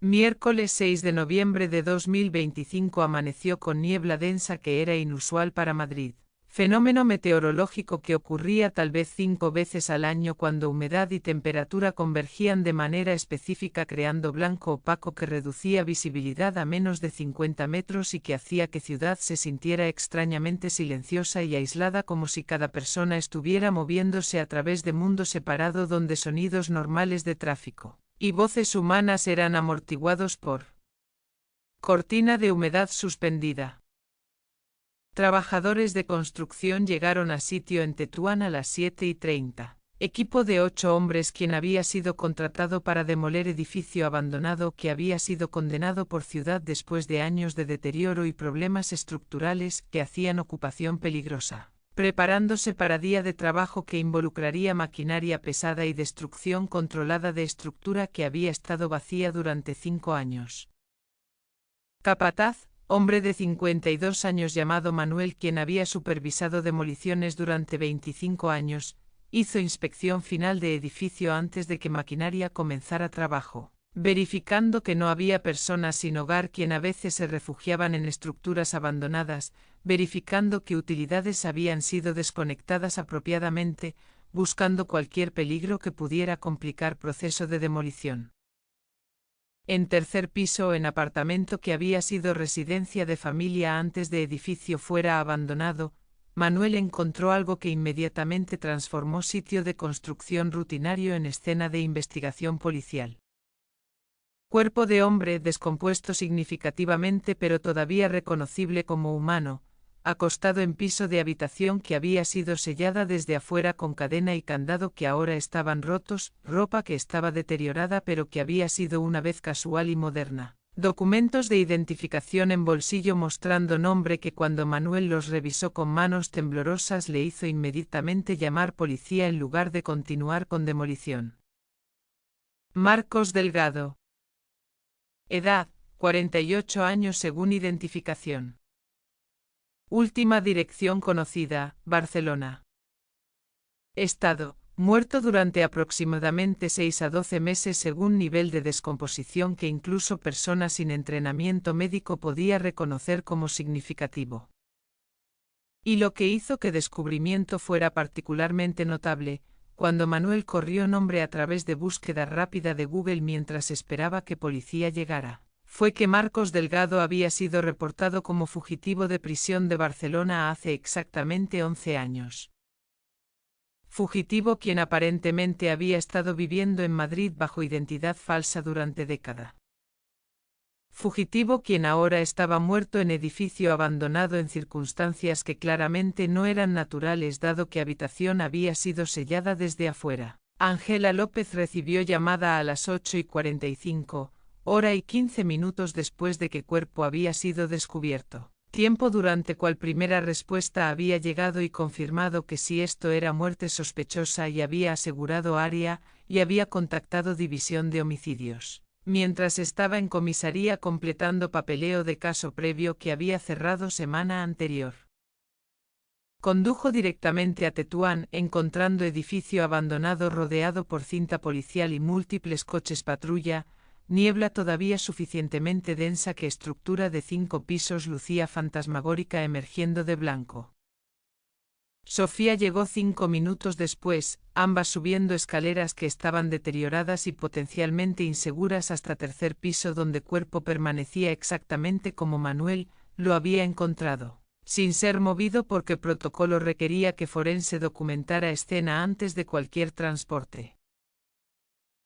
Miércoles 6 de noviembre de 2025 amaneció con niebla densa que era inusual para Madrid. Fenómeno meteorológico que ocurría tal vez 5 veces al año cuando humedad y temperatura convergían de manera específica creando blanco opaco que reducía visibilidad a menos de 50 metros y que hacía que ciudad se sintiera extrañamente silenciosa y aislada como si cada persona estuviera moviéndose a través de mundo separado donde sonidos normales de tráfico y voces humanas eran amortiguados por cortina de humedad suspendida. Trabajadores de construcción llegaron a sitio en Tetuán a las 7:30. Equipo de 8 hombres quien había sido contratado para demoler edificio abandonado que había sido condenado por ciudad después de años de deterioro y problemas estructurales que hacían ocupación peligrosa. Preparándose para día de trabajo que involucraría maquinaria pesada y destrucción controlada de estructura que había estado vacía durante 5 años. Capataz, hombre de 52 años llamado Manuel quien había supervisado demoliciones durante 25 años, hizo inspección final de edificio antes de que maquinaria comenzara trabajo, verificando que no había personas sin hogar quien a veces se refugiaban en estructuras abandonadas, verificando que utilidades habían sido desconectadas apropiadamente, buscando cualquier peligro que pudiera complicar proceso de demolición. En tercer piso en apartamento que había sido residencia de familia antes de edificio fuera abandonado, Manuel encontró algo que inmediatamente transformó sitio de construcción rutinario en escena de investigación policial. Cuerpo de hombre descompuesto significativamente pero todavía reconocible como humano, acostado en piso de habitación que había sido sellada desde afuera con cadena y candado que ahora estaban rotos, ropa que estaba deteriorada pero que había sido una vez casual y moderna. Documentos de identificación en bolsillo mostrando nombre que cuando Manuel los revisó con manos temblorosas le hizo inmediatamente llamar policía en lugar de continuar con demolición. Marcos Delgado. Edad, 48 años según identificación. Última dirección conocida, Barcelona. Estado, muerto durante aproximadamente 6 a 12 meses según nivel de descomposición que incluso personas sin entrenamiento médico podía reconocer como significativo. Y lo que hizo que descubrimiento fuera particularmente notable, cuando Manuel corrió nombre a través de búsqueda rápida de Google mientras esperaba que policía llegara, fue que Marcos Delgado había sido reportado como fugitivo de prisión de Barcelona hace exactamente 11 años. Fugitivo quien aparentemente había estado viviendo en Madrid bajo identidad falsa durante décadas. Fugitivo quien ahora estaba muerto en edificio abandonado en circunstancias que claramente no eran naturales dado que habitación había sido sellada desde afuera. Ángela López recibió llamada a las 8:45, hora y 15 minutos después de que cuerpo había sido descubierto. Tiempo durante cual primera respuesta había llegado y confirmado que si esto era muerte sospechosa y había asegurado área y había contactado División de Homicidios. Mientras estaba en comisaría completando papeleo de caso previo que había cerrado semana anterior. Condujo directamente a Tetuán, encontrando edificio abandonado rodeado por cinta policial y múltiples coches patrulla, niebla todavía suficientemente densa que estructura de 5 pisos lucía fantasmagórica emergiendo de blanco. Sofía llegó 5 minutos después, ambas subiendo escaleras que estaban deterioradas y potencialmente inseguras hasta tercer piso donde cuerpo permanecía exactamente como Manuel lo había encontrado, sin ser movido porque protocolo requería que forense documentara escena antes de cualquier transporte.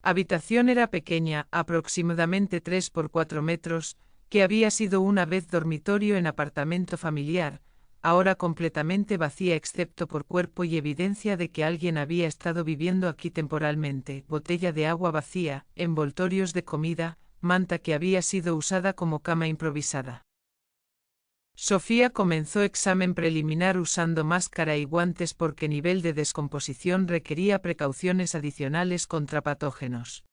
Habitación era pequeña, aproximadamente 3 por 4 metros, que había sido una vez dormitorio en apartamento familiar, ahora completamente vacía excepto por cuerpo y evidencia de que alguien había estado viviendo aquí temporalmente, botella de agua vacía, envoltorios de comida, manta que había sido usada como cama improvisada. Sofía comenzó examen preliminar usando máscara y guantes porque nivel de descomposición requería precauciones adicionales contra patógenos.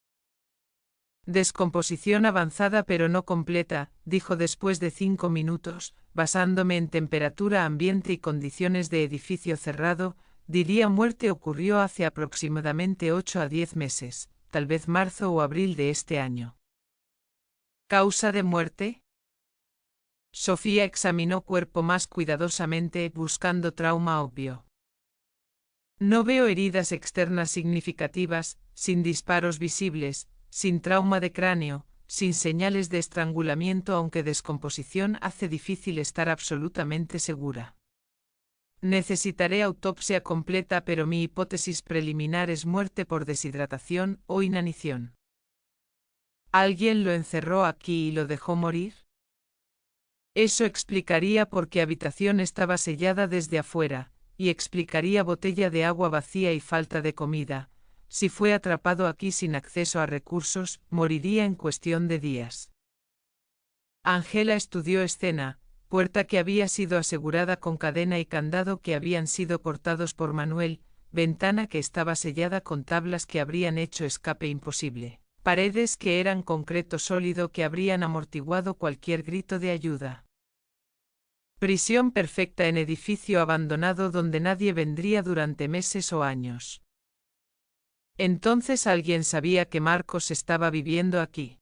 Descomposición avanzada pero no completa, dijo después de 5 minutos, basándome en temperatura ambiente y condiciones de edificio cerrado, diría muerte ocurrió hace aproximadamente 8 a 10 meses, tal vez marzo o abril de este año. ¿Causa de muerte? Sofía examinó cuerpo más cuidadosamente, buscando trauma obvio. No veo heridas externas significativas, sin disparos visibles, sin trauma de cráneo, sin señales de estrangulamiento, aunque descomposición hace difícil estar absolutamente segura. Necesitaré autopsia completa, pero mi hipótesis preliminar es muerte por deshidratación o inanición. ¿Alguien lo encerró aquí y lo dejó morir? Eso explicaría por qué habitación estaba sellada desde afuera, y explicaría botella de agua vacía y falta de comida. Si fue atrapado aquí sin acceso a recursos, moriría en cuestión de días. Ángela estudió escena, puerta que había sido asegurada con cadena y candado que habían sido cortados por Manuel, ventana que estaba sellada con tablas que habrían hecho escape imposible, paredes que eran concreto sólido que habrían amortiguado cualquier grito de ayuda. Prisión perfecta en edificio abandonado donde nadie vendría durante meses o años. Entonces alguien sabía que Marcos estaba viviendo aquí.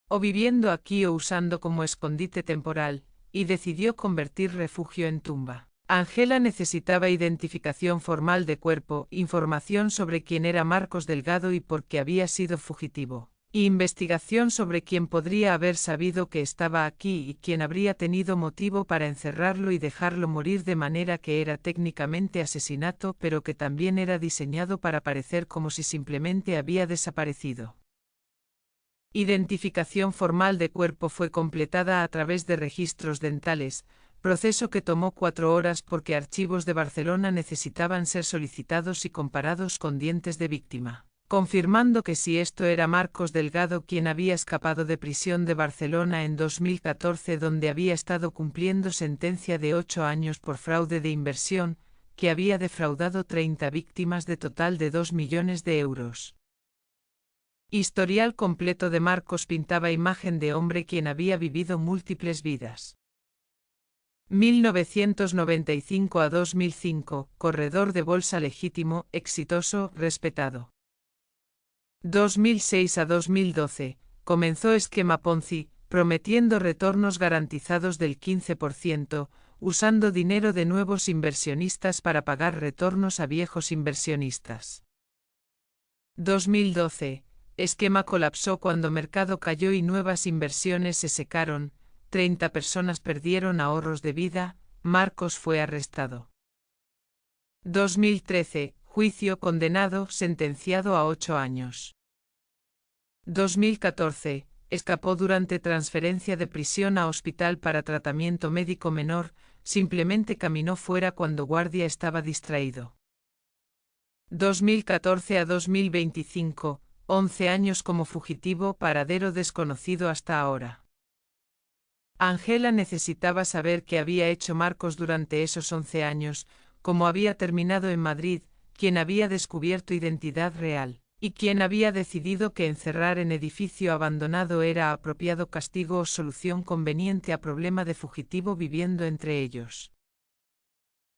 O viviendo aquí o usando como escondite temporal, y decidió convertir refugio en tumba. Ángela necesitaba identificación formal de cuerpo, información sobre quién era Marcos Delgado y por qué había sido fugitivo. Y investigación sobre quién podría haber sabido que estaba aquí y quién habría tenido motivo para encerrarlo y dejarlo morir de manera que era técnicamente asesinato, pero que también era diseñado para parecer como si simplemente había desaparecido. Identificación formal de cuerpo fue completada a través de registros dentales, proceso que tomó 4 horas porque archivos de Barcelona necesitaban ser solicitados y comparados con dientes de víctima, confirmando que si esto era Marcos Delgado quien había escapado de prisión de Barcelona en 2014 donde había estado cumpliendo sentencia de 8 años por fraude de inversión, que había defraudado 30 víctimas de total de 2 millones de euros. Historial completo de Marcos pintaba imagen de hombre quien había vivido múltiples vidas. 1995 a 2005, corredor de bolsa legítimo, exitoso, respetado. 2006 a 2012, comenzó esquema Ponzi, prometiendo retornos garantizados del 15%, usando dinero de nuevos inversionistas para pagar retornos a viejos inversionistas. 2012, esquema colapsó cuando mercado cayó y nuevas inversiones se secaron, 30 personas perdieron ahorros de vida, Marcos fue arrestado. 2013, juicio condenado, sentenciado a 8 años. 2014, escapó durante transferencia de prisión a hospital para tratamiento médico menor, simplemente caminó fuera cuando guardia estaba distraído. 2014 a 2025, 11 años como fugitivo, paradero desconocido hasta ahora. Ángela necesitaba saber qué había hecho Marcos durante esos 11 años, cómo había terminado en Madrid, quién había descubierto identidad real, y quién había decidido que encerrar en edificio abandonado era apropiado castigo o solución conveniente a problema de fugitivo viviendo entre ellos.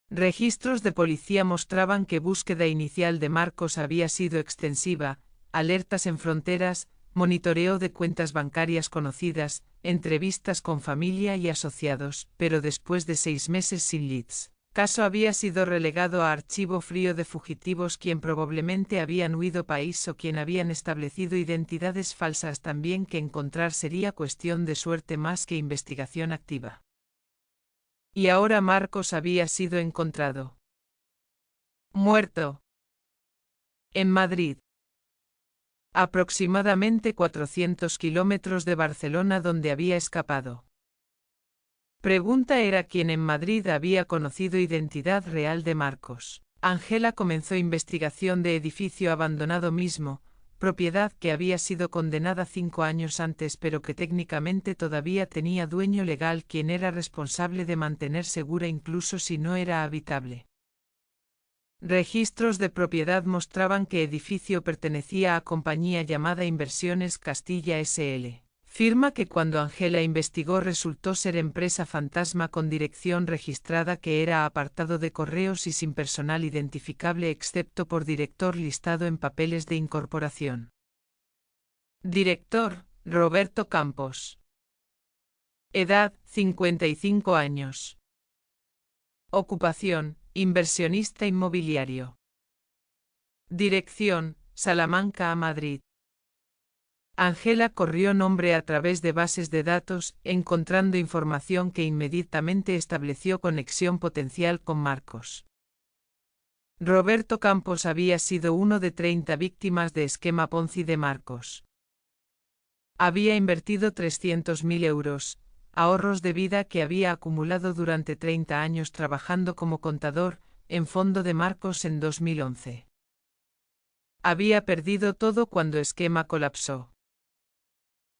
Registros de policía mostraban que búsqueda inicial de Marcos había sido extensiva, alertas en fronteras, monitoreo de cuentas bancarias conocidas, entrevistas con familia y asociados, pero después de 6 meses sin leads, caso había sido relegado a archivo frío de fugitivos quien probablemente habían huido país o quien habían establecido identidades falsas también que encontrar sería cuestión de suerte más que investigación activa. Y ahora Marcos había sido encontrado. Muerto. En Madrid. Aproximadamente 400 kilómetros de Barcelona donde había escapado. Pregunta era quién en Madrid había conocido identidad real de Marcos. Ángela comenzó investigación de edificio abandonado mismo, propiedad que había sido condenada 5 años antes pero que técnicamente todavía tenía dueño legal quien era responsable de mantener segura incluso si no era habitable. Registros de propiedad mostraban que edificio pertenecía a compañía llamada Inversiones Castilla S.L., firma que cuando Ángela investigó resultó ser empresa fantasma con dirección registrada que era apartado de correos y sin personal identificable excepto por director listado en papeles de incorporación. Director, Roberto Campos. Edad, 55 años. Ocupación, inversionista inmobiliario. Dirección, Salamanca a Madrid. Ángela corrió nombre a través de bases de datos, encontrando información que inmediatamente estableció conexión potencial con Marcos. Roberto Campos había sido uno de 30 víctimas de esquema Ponzi de Marcos. Había invertido 300.000 euros, ahorros de vida que había acumulado durante 30 años trabajando como contador, en fondo de Marcos en 2011. Había perdido todo cuando esquema colapsó.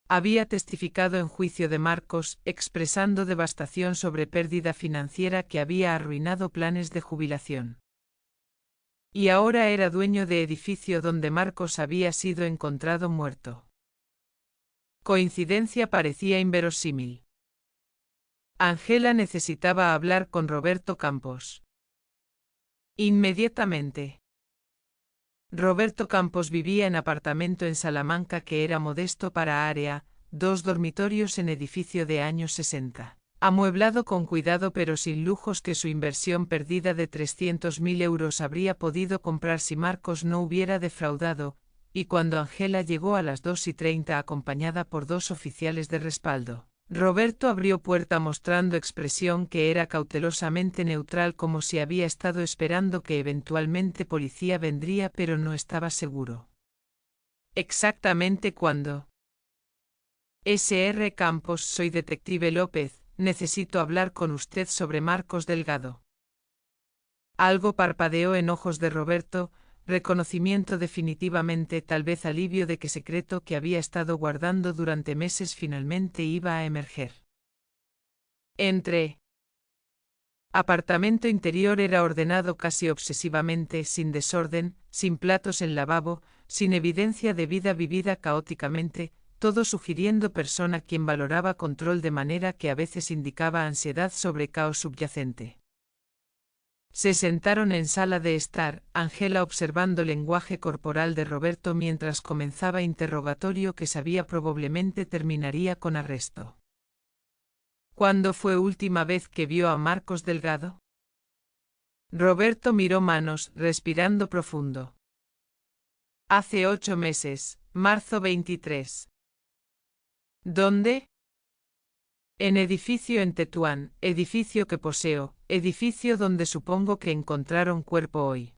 Había testificado en juicio de Marcos, expresando devastación sobre pérdida financiera que había arruinado planes de jubilación. Y ahora era dueño de edificio donde Marcos había sido encontrado muerto. Coincidencia parecía inverosímil. Ángela necesitaba hablar con Roberto Campos. Inmediatamente. Roberto Campos vivía en apartamento en Salamanca que era modesto para área, 2 dormitorios en edificio de años 60. Amueblado con cuidado pero sin lujos que su inversión perdida de 300.000 euros habría podido comprar si Marcos no hubiera defraudado, y cuando Ángela llegó a las 2:30 acompañada por 2 oficiales de respaldo, Roberto abrió puerta mostrando expresión que era cautelosamente neutral como si había estado esperando que eventualmente policía vendría pero no estaba seguro. ¿Exactamente cuándo? Sr. Campos, soy detective López, necesito hablar con usted sobre Marcos Delgado. Algo parpadeó en ojos de Roberto, reconocimiento definitivamente, tal vez alivio de que secreto que había estado guardando durante meses finalmente iba a emerger. Entré. Apartamento interior era ordenado casi obsesivamente, sin desorden, sin platos en lavabo, sin evidencia de vida vivida caóticamente, todo sugiriendo persona quien valoraba control de manera que a veces indicaba ansiedad sobre caos subyacente. Se sentaron en sala de estar, Ángela observando lenguaje corporal de Roberto mientras comenzaba interrogatorio que sabía probablemente terminaría con arresto. ¿Cuándo fue última vez que vio a Marcos Delgado? Roberto miró manos, respirando profundo. Hace 8 meses, marzo 23. ¿Dónde? En edificio en Tetuán, edificio que poseo, edificio donde supongo que encontraron cuerpo hoy.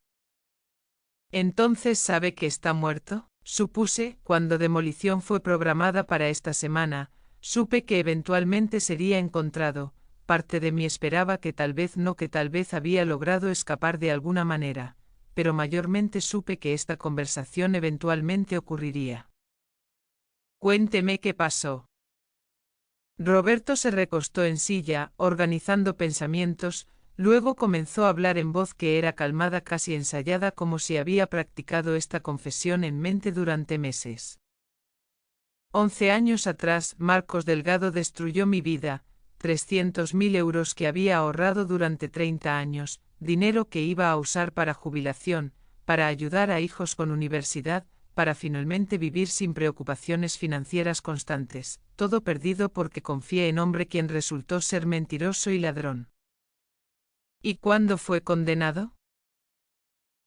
¿Entonces sabe que está muerto? Supuse, cuando demolición fue programada para esta semana, supe que eventualmente sería encontrado, parte de mí esperaba que tal vez no, que tal vez había logrado escapar de alguna manera, pero mayormente supe que esta conversación eventualmente ocurriría. Cuénteme qué pasó. Roberto se recostó en silla, organizando pensamientos, luego comenzó a hablar en voz que era calmada, casi ensayada, como si había practicado esta confesión en mente durante meses. 11 años atrás, Marcos Delgado destruyó mi vida, 300.000 euros que había ahorrado durante 30 años, dinero que iba a usar para jubilación, para ayudar a hijos con universidad, para finalmente vivir sin preocupaciones financieras constantes, todo perdido porque confié en hombre quien resultó ser mentiroso y ladrón. ¿Y cuándo fue condenado?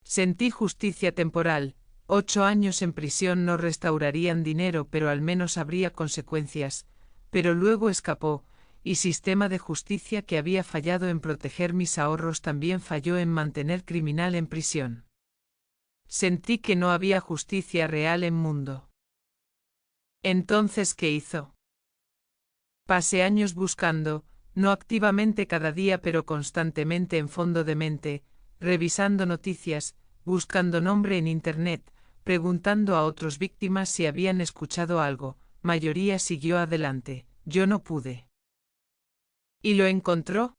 Sentí justicia temporal, 8 años en prisión no restaurarían dinero pero al menos habría consecuencias, pero luego escapó, y sistema de justicia que había fallado en proteger mis ahorros también falló en mantener criminal en prisión. Sentí que no había justicia real en mundo. Entonces, ¿qué hizo? Pasé años buscando, no activamente cada día pero constantemente en fondo de mente, revisando noticias, buscando nombre en internet, preguntando a otros víctimas si habían escuchado algo, mayoría siguió adelante, yo no pude. ¿Y lo encontró?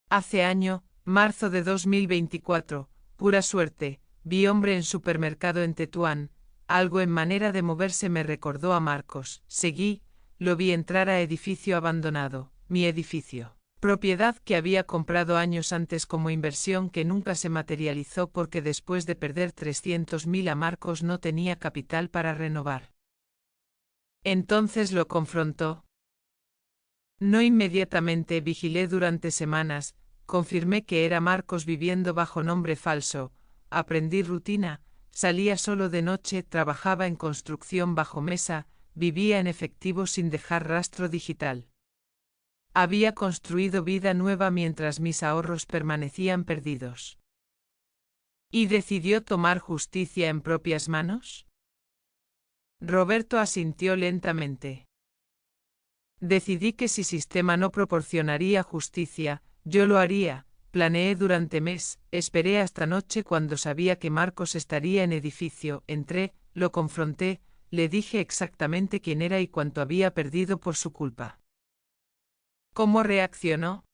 Hace año, marzo de 2024, pura suerte. Vi hombre en supermercado en Tetuán, algo en manera de moverse me recordó a Marcos, seguí, lo vi entrar a edificio abandonado, mi edificio, propiedad que había comprado años antes como inversión que nunca se materializó porque después de perder 300.000 a Marcos no tenía capital para renovar. Entonces lo confrontó. No inmediatamente, vigilé durante semanas, confirmé que era Marcos viviendo bajo nombre falso, aprendí rutina, salía solo de noche, trabajaba en construcción bajo mesa, vivía en efectivo sin dejar rastro digital. Había construido vida nueva mientras mis ahorros permanecían perdidos. ¿Y decidió tomar justicia en propias manos? Roberto asintió lentamente. Decidí que si sistema no proporcionaría justicia, yo lo haría. Planeé durante mes, esperé hasta noche cuando sabía que Marcos estaría en edificio, entré, lo confronté, le dije exactamente quién era y cuánto había perdido por su culpa. ¿Cómo reaccionó?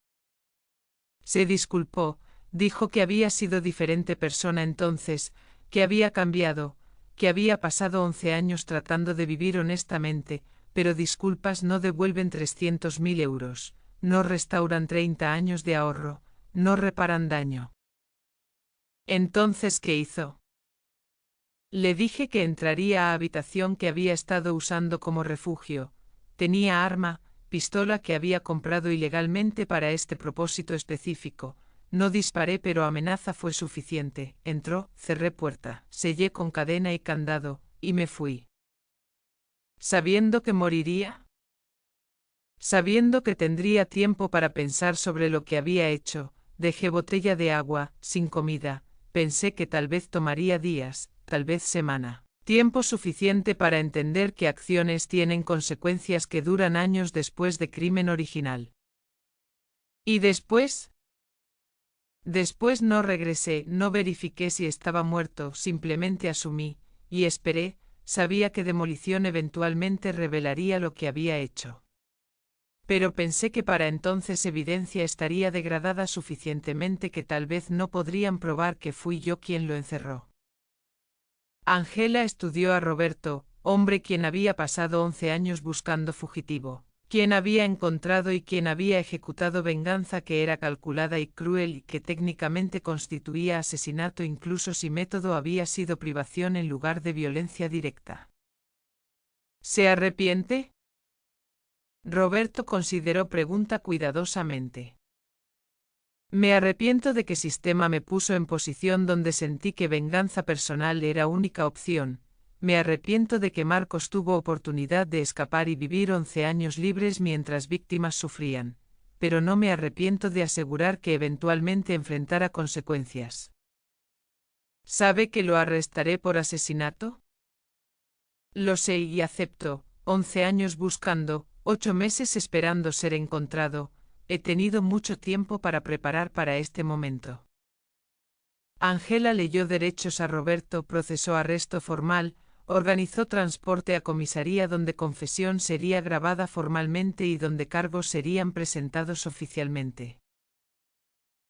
Se disculpó, dijo que había sido diferente persona entonces, que había cambiado, que había pasado 11 años tratando de vivir honestamente, pero disculpas no devuelven 300.000 euros, no restauran 30 años de ahorro, no reparan daño. Entonces, ¿qué hizo? Le dije que entraría a habitación que había estado usando como refugio, tenía arma, pistola que había comprado ilegalmente para este propósito específico. No disparé, pero amenaza fue suficiente. Entró, cerré puerta, sellé con cadena y candado, y me fui. ¿Sabiendo que moriría? Sabiendo que tendría tiempo para pensar sobre lo que había hecho, dejé botella de agua, sin comida, pensé que tal vez tomaría días, tal vez semana. Tiempo suficiente para entender que acciones tienen consecuencias que duran años después de crimen original. ¿Y después? Después no regresé, no verifiqué si estaba muerto, simplemente asumí, y esperé, sabía que demolición eventualmente revelaría lo que había hecho. Pero pensé que para entonces evidencia estaría degradada suficientemente que tal vez no podrían probar que fui yo quien lo encerró. Ángela estudió a Roberto, hombre quien había pasado 11 años buscando fugitivo, quien había encontrado y quien había ejecutado venganza que era calculada y cruel y que técnicamente constituía asesinato incluso si método había sido privación en lugar de violencia directa. ¿Se arrepiente? Roberto consideró pregunta cuidadosamente. Me arrepiento de que sistema me puso en posición donde sentí que venganza personal era única opción. Me arrepiento de que Marcos tuvo oportunidad de escapar y vivir 11 años libres mientras víctimas sufrían. Pero no me arrepiento de asegurar que eventualmente enfrentara consecuencias. ¿Sabe que lo arrestaré por asesinato? Lo sé y acepto. 11 años buscando, 8 meses esperando ser encontrado. He tenido mucho tiempo para preparar para este momento. Ángela leyó derechos a Roberto, procesó arresto formal, organizó transporte a comisaría donde confesión sería grabada formalmente y donde cargos serían presentados oficialmente.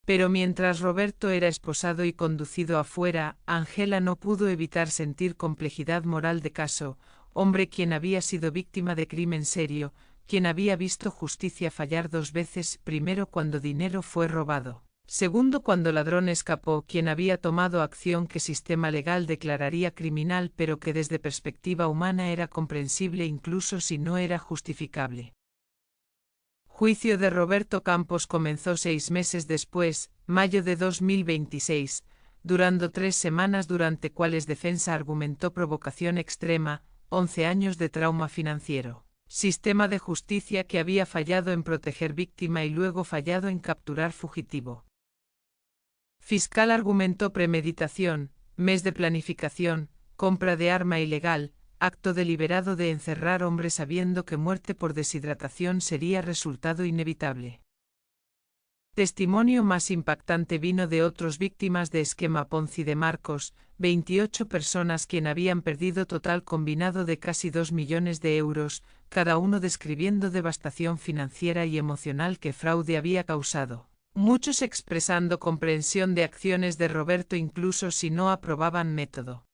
Pero mientras Roberto era esposado y conducido afuera, Ángela no pudo evitar sentir complejidad moral de caso, hombre quien había sido víctima de crimen serio, quien había visto justicia fallar 2 veces, primero cuando dinero fue robado, segundo cuando ladrón escapó, quien había tomado acción que sistema legal declararía criminal pero que desde perspectiva humana era comprensible incluso si no era justificable. Juicio de Roberto Campos comenzó 6 meses después, mayo de 2026, durando 3 semanas durante cuales defensa argumentó provocación extrema, 11 años de trauma financiero. Sistema de justicia que había fallado en proteger víctima y luego fallado en capturar fugitivo. Fiscal argumentó premeditación, mes de planificación, compra de arma ilegal, acto deliberado de encerrar hombre sabiendo que muerte por deshidratación sería resultado inevitable. Testimonio más impactante vino de otros víctimas de esquema Ponzi de Marcos, 28 personas quien habían perdido total combinado de casi 2 millones de euros, cada uno describiendo devastación financiera y emocional que fraude había causado. Muchos expresando comprensión de acciones de Roberto incluso si no aprobaban método.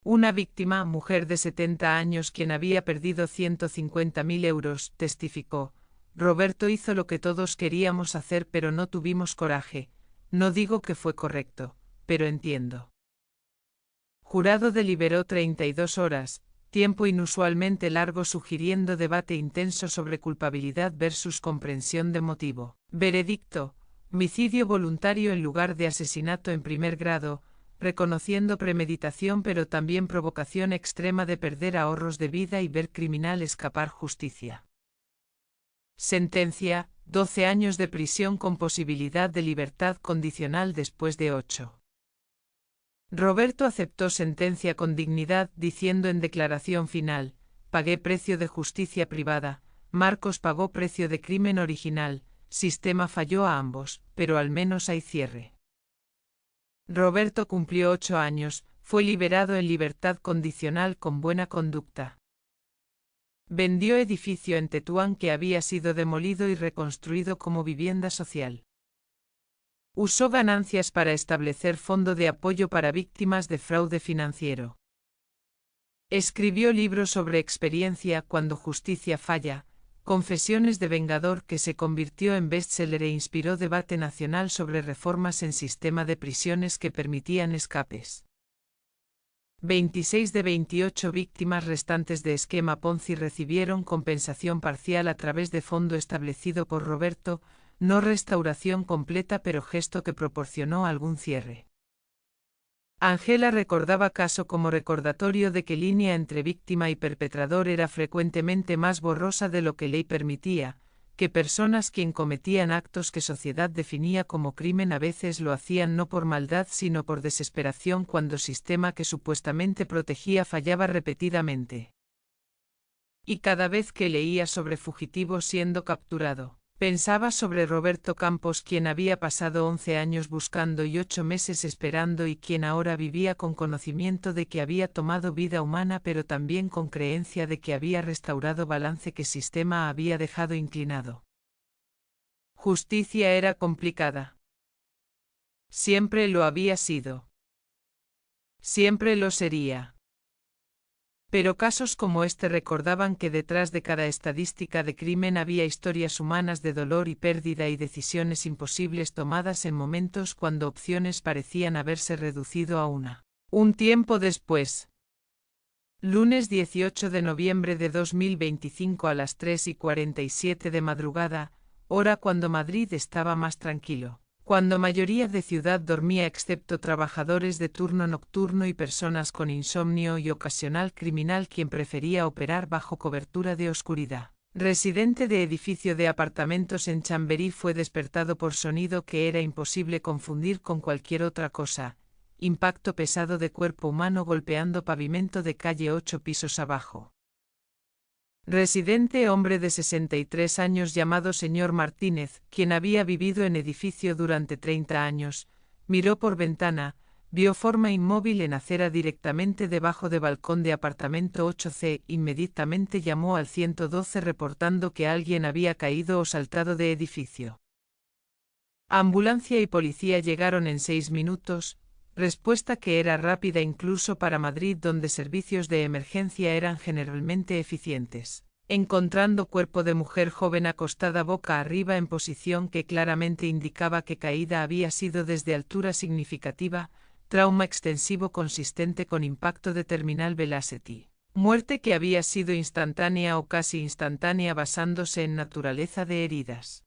Una víctima, mujer de 70 años quien había perdido 150.000 euros, testificó. Roberto hizo lo que todos queríamos hacer pero no tuvimos coraje. No digo que fue correcto, pero entiendo. Jurado deliberó 32 horas, tiempo inusualmente largo sugiriendo debate intenso sobre culpabilidad versus comprensión de motivo. Veredicto: homicidio voluntario en lugar de asesinato en primer grado, reconociendo premeditación pero también provocación extrema de perder ahorros de vida y ver criminal escapar justicia. Sentencia: 12 años de prisión con posibilidad de libertad condicional después de 8. Roberto aceptó sentencia con dignidad, diciendo en declaración final: pagué precio de justicia privada, Marcos pagó precio de crimen original, sistema falló a ambos, pero al menos hay cierre. Roberto cumplió 8 años, fue liberado en libertad condicional con buena conducta. Vendió edificio en Tetuán que había sido demolido y reconstruido como vivienda social. Usó ganancias para establecer fondo de apoyo para víctimas de fraude financiero. Escribió libros sobre experiencia cuando justicia falla, Confesiones de Vengador, que se convirtió en bestseller e inspiró debate nacional sobre reformas en sistema de prisiones que permitían escapes. 26 de 28 víctimas restantes de esquema Ponzi recibieron compensación parcial a través de fondo establecido por Roberto, no restauración completa pero gesto que proporcionó algún cierre. Ángela recordaba caso como recordatorio de que línea entre víctima y perpetrador era frecuentemente más borrosa de lo que ley permitía, que personas quien cometían actos que sociedad definía como crimen a veces lo hacían no por maldad sino por desesperación cuando sistema que supuestamente protegía fallaba repetidamente. Y cada vez que leía sobre fugitivo siendo capturado, pensaba sobre Roberto Campos, quien había pasado 11 años buscando y 8 meses esperando y quien ahora vivía con conocimiento de que había tomado vida humana pero también con creencia de que había restaurado balance que sistema había dejado inclinado. Justicia era complicada. Siempre lo había sido. Siempre lo sería. Pero casos como este recordaban que detrás de cada estadística de crimen había historias humanas de dolor y pérdida y decisiones imposibles tomadas en momentos cuando opciones parecían haberse reducido a una. Un tiempo después. Lunes 18 de noviembre de 2025 a las 3:47 de madrugada, hora cuando Madrid estaba más tranquilo. Cuando mayoría de ciudad dormía excepto trabajadores de turno nocturno y personas con insomnio y ocasional criminal quien prefería operar bajo cobertura de oscuridad. Residente de edificio de apartamentos en Chamberí fue despertado por sonido que era imposible confundir con cualquier otra cosa, impacto pesado de cuerpo humano golpeando pavimento de calle 8 pisos abajo. Residente hombre de 63 años llamado señor Martínez, quien había vivido en edificio durante 30 años, miró por ventana, vio forma inmóvil en acera directamente debajo de balcón de apartamento 8C, inmediatamente llamó al 112 reportando que alguien había caído o saltado de edificio. Ambulancia y policía llegaron en 6 minutos, respuesta que era rápida incluso para Madrid donde servicios de emergencia eran generalmente eficientes. Encontrando cuerpo de mujer joven acostada boca arriba en posición que claramente indicaba que caída había sido desde altura significativa, trauma extensivo consistente con impacto de terminal velocity. Muerte que había sido instantánea o casi instantánea basándose en naturaleza de heridas.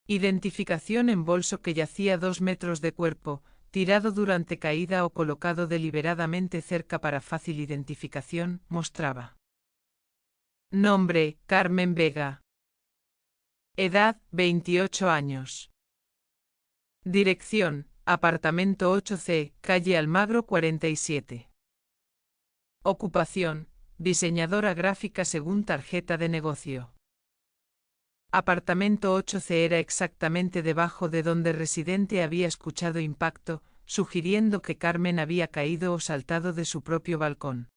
Identificación en bolso que yacía 2 metros de cuerpo, tirado durante caída o colocado deliberadamente cerca para fácil identificación, mostraba. Nombre: Carmen Vega. Edad: 28 años. Dirección: apartamento 8C, calle Almagro 47. Ocupación: diseñadora gráfica según tarjeta de negocio. Apartamento 8C era exactamente debajo de donde residente había escuchado impacto, sugiriendo que Carmen había caído o saltado de su propio balcón.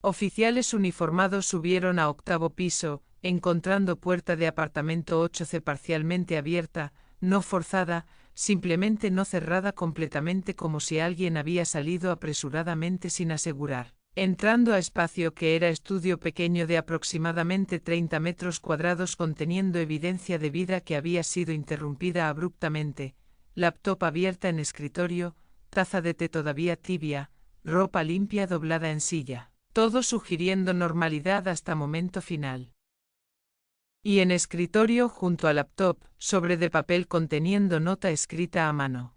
Oficiales uniformados subieron a 8º piso, encontrando puerta de apartamento 8C parcialmente abierta, no forzada, simplemente no cerrada completamente como si alguien había salido apresuradamente sin asegurar. Entrando a espacio que era estudio pequeño de aproximadamente 30 metros cuadrados conteniendo evidencia de vida que había sido interrumpida abruptamente, laptop abierta en escritorio, taza de té todavía tibia, ropa limpia doblada en silla. todo sugiriendo normalidad hasta momento final. Y en escritorio junto al laptop, sobre de papel conteniendo nota escrita a mano.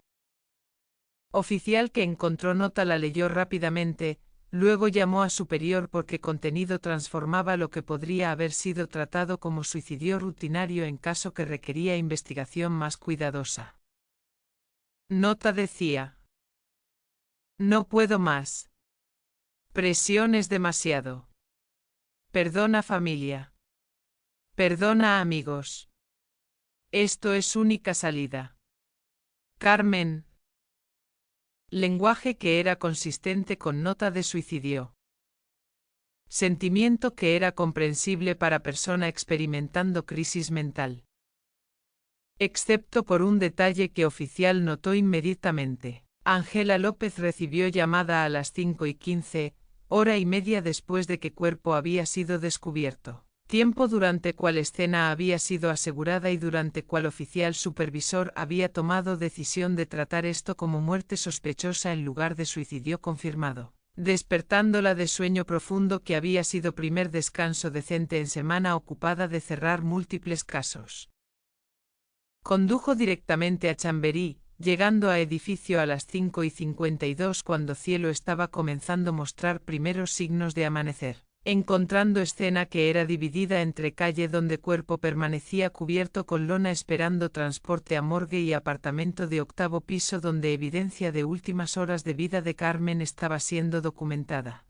Oficial que encontró nota la leyó rápidamente, luego llamó a superior porque contenido transformaba lo que podría haber sido tratado como suicidio rutinario en caso que requería investigación más cuidadosa. Nota decía: no puedo más. Presión es demasiado. Perdona familia. Perdona amigos. Esto es única salida. Carmen. Lenguaje que era consistente con nota de suicidio. Sentimiento que era comprensible para persona experimentando crisis mental. Excepto por un detalle que oficial notó inmediatamente. Ángela López recibió llamada a las 5:15, hora y media después de que cuerpo había sido descubierto. Tiempo durante cual escena había sido asegurada y durante cual oficial supervisor había tomado decisión de tratar esto como muerte sospechosa en lugar de suicidio confirmado, despertándola de sueño profundo que había sido primer descanso decente en semana ocupada de cerrar múltiples casos. Condujo directamente a Chamberí, llegando a edificio a las 5:52 cuando cielo estaba comenzando a mostrar primeros signos de amanecer. Encontrando escena que era dividida entre calle donde cuerpo permanecía cubierto con lona esperando transporte a morgue y apartamento de 8º piso donde evidencia de últimas horas de vida de Carmen estaba siendo documentada.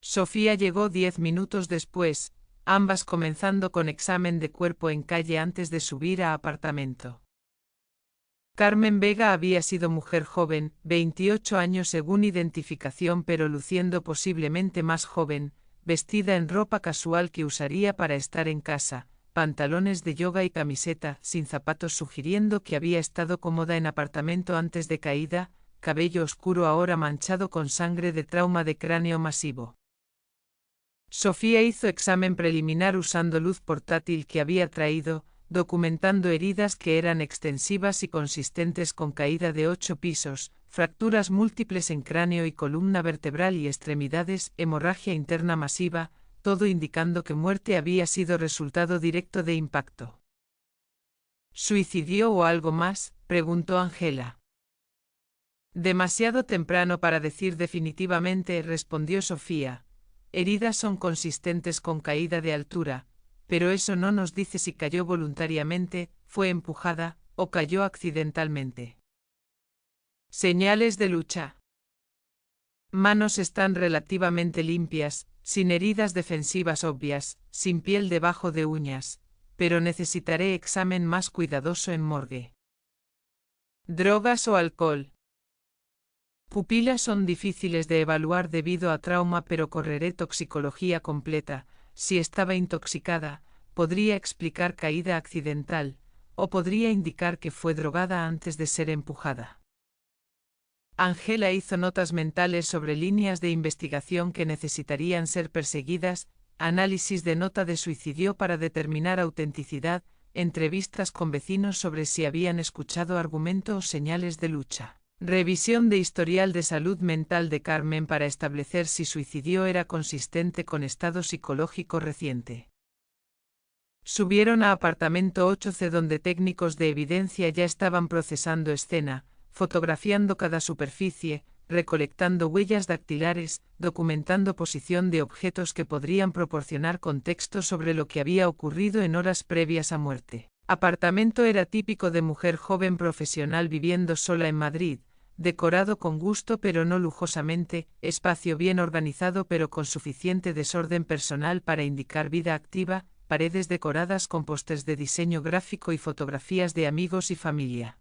Sofía llegó 10 minutos después, ambas comenzando con examen de cuerpo en calle antes de subir a apartamento. Carmen Vega había sido mujer joven, 28 años según identificación pero luciendo posiblemente más joven, vestida en ropa casual que usaría para estar en casa, pantalones de yoga y camiseta, sin zapatos sugiriendo que había estado cómoda en apartamento antes de caída, cabello oscuro ahora manchado con sangre de trauma de cráneo masivo. Sofía hizo examen preliminar usando luz portátil que había traído, documentando heridas que eran extensivas y consistentes con caída de 8 pisos, fracturas múltiples en cráneo y columna vertebral y extremidades, hemorragia interna masiva, todo indicando que muerte había sido resultado directo de impacto. ¿Suicidio o algo más?, preguntó Ángela. Demasiado temprano para decir definitivamente, respondió Sofía. Heridas son consistentes con caída de altura, pero eso no nos dice si cayó voluntariamente, fue empujada, o cayó accidentalmente. Señales de lucha. Manos están relativamente limpias, sin heridas defensivas obvias, sin piel debajo de uñas, pero necesitaré examen más cuidadoso en morgue. Drogas o alcohol. Pupilas son difíciles de evaluar debido a trauma, pero correré toxicología completa. Si estaba intoxicada, podría explicar caída accidental, o podría indicar que fue drogada antes de ser empujada. Ángela hizo notas mentales sobre líneas de investigación que necesitarían ser perseguidas, análisis de nota de suicidio para determinar autenticidad, entrevistas con vecinos sobre si habían escuchado argumento o señales de lucha. Revisión de historial de salud mental de Carmen para establecer si suicidio era consistente con estado psicológico reciente. Subieron a apartamento 8C donde técnicos de evidencia ya estaban procesando escena, fotografiando cada superficie, recolectando huellas dactilares, documentando posición de objetos que podrían proporcionar contexto sobre lo que había ocurrido en horas previas a muerte. Apartamento era típico de mujer joven profesional viviendo sola en Madrid, decorado con gusto pero no lujosamente, espacio bien organizado pero con suficiente desorden personal para indicar vida activa, paredes decoradas con pósters de diseño gráfico y fotografías de amigos y familia.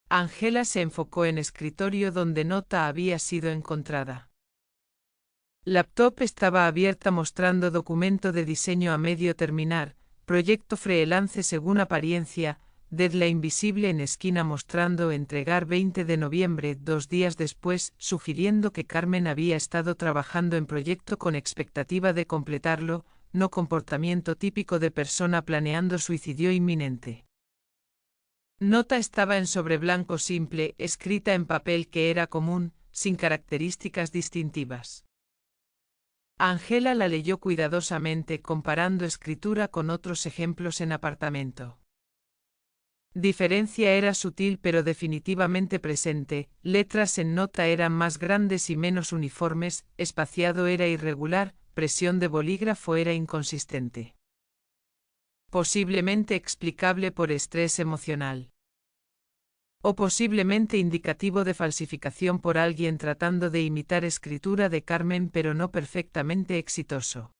Ángela se enfocó en escritorio donde nota había sido encontrada. Laptop estaba abierta mostrando documento de diseño a medio terminar, proyecto freelance según apariencia, deadline visible en esquina mostrando entregar 20 de noviembre, 2 días después, sugiriendo que Carmen había estado trabajando en proyecto con expectativa de completarlo, no comportamiento típico de persona planeando suicidio inminente. Nota estaba en sobre blanco simple, escrita en papel que era común, sin características distintivas. Angela la leyó cuidadosamente comparando escritura con otros ejemplos en apartamento. Diferencia era sutil pero definitivamente presente, letras en nota eran más grandes y menos uniformes, espaciado era irregular, presión de bolígrafo era inconsistente. Posiblemente explicable por estrés emocional. O posiblemente indicativo de falsificación por alguien tratando de imitar escritura de Carmen pero no perfectamente exitoso.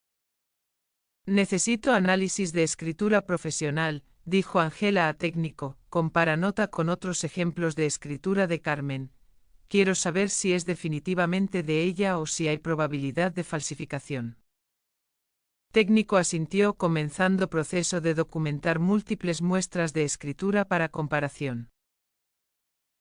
Necesito análisis de escritura profesional, dijo Angela a técnico, compara nota con otros ejemplos de escritura de Carmen. Quiero saber si es definitivamente de ella o si hay probabilidad de falsificación. Técnico asintió comenzando proceso de documentar múltiples muestras de escritura para comparación.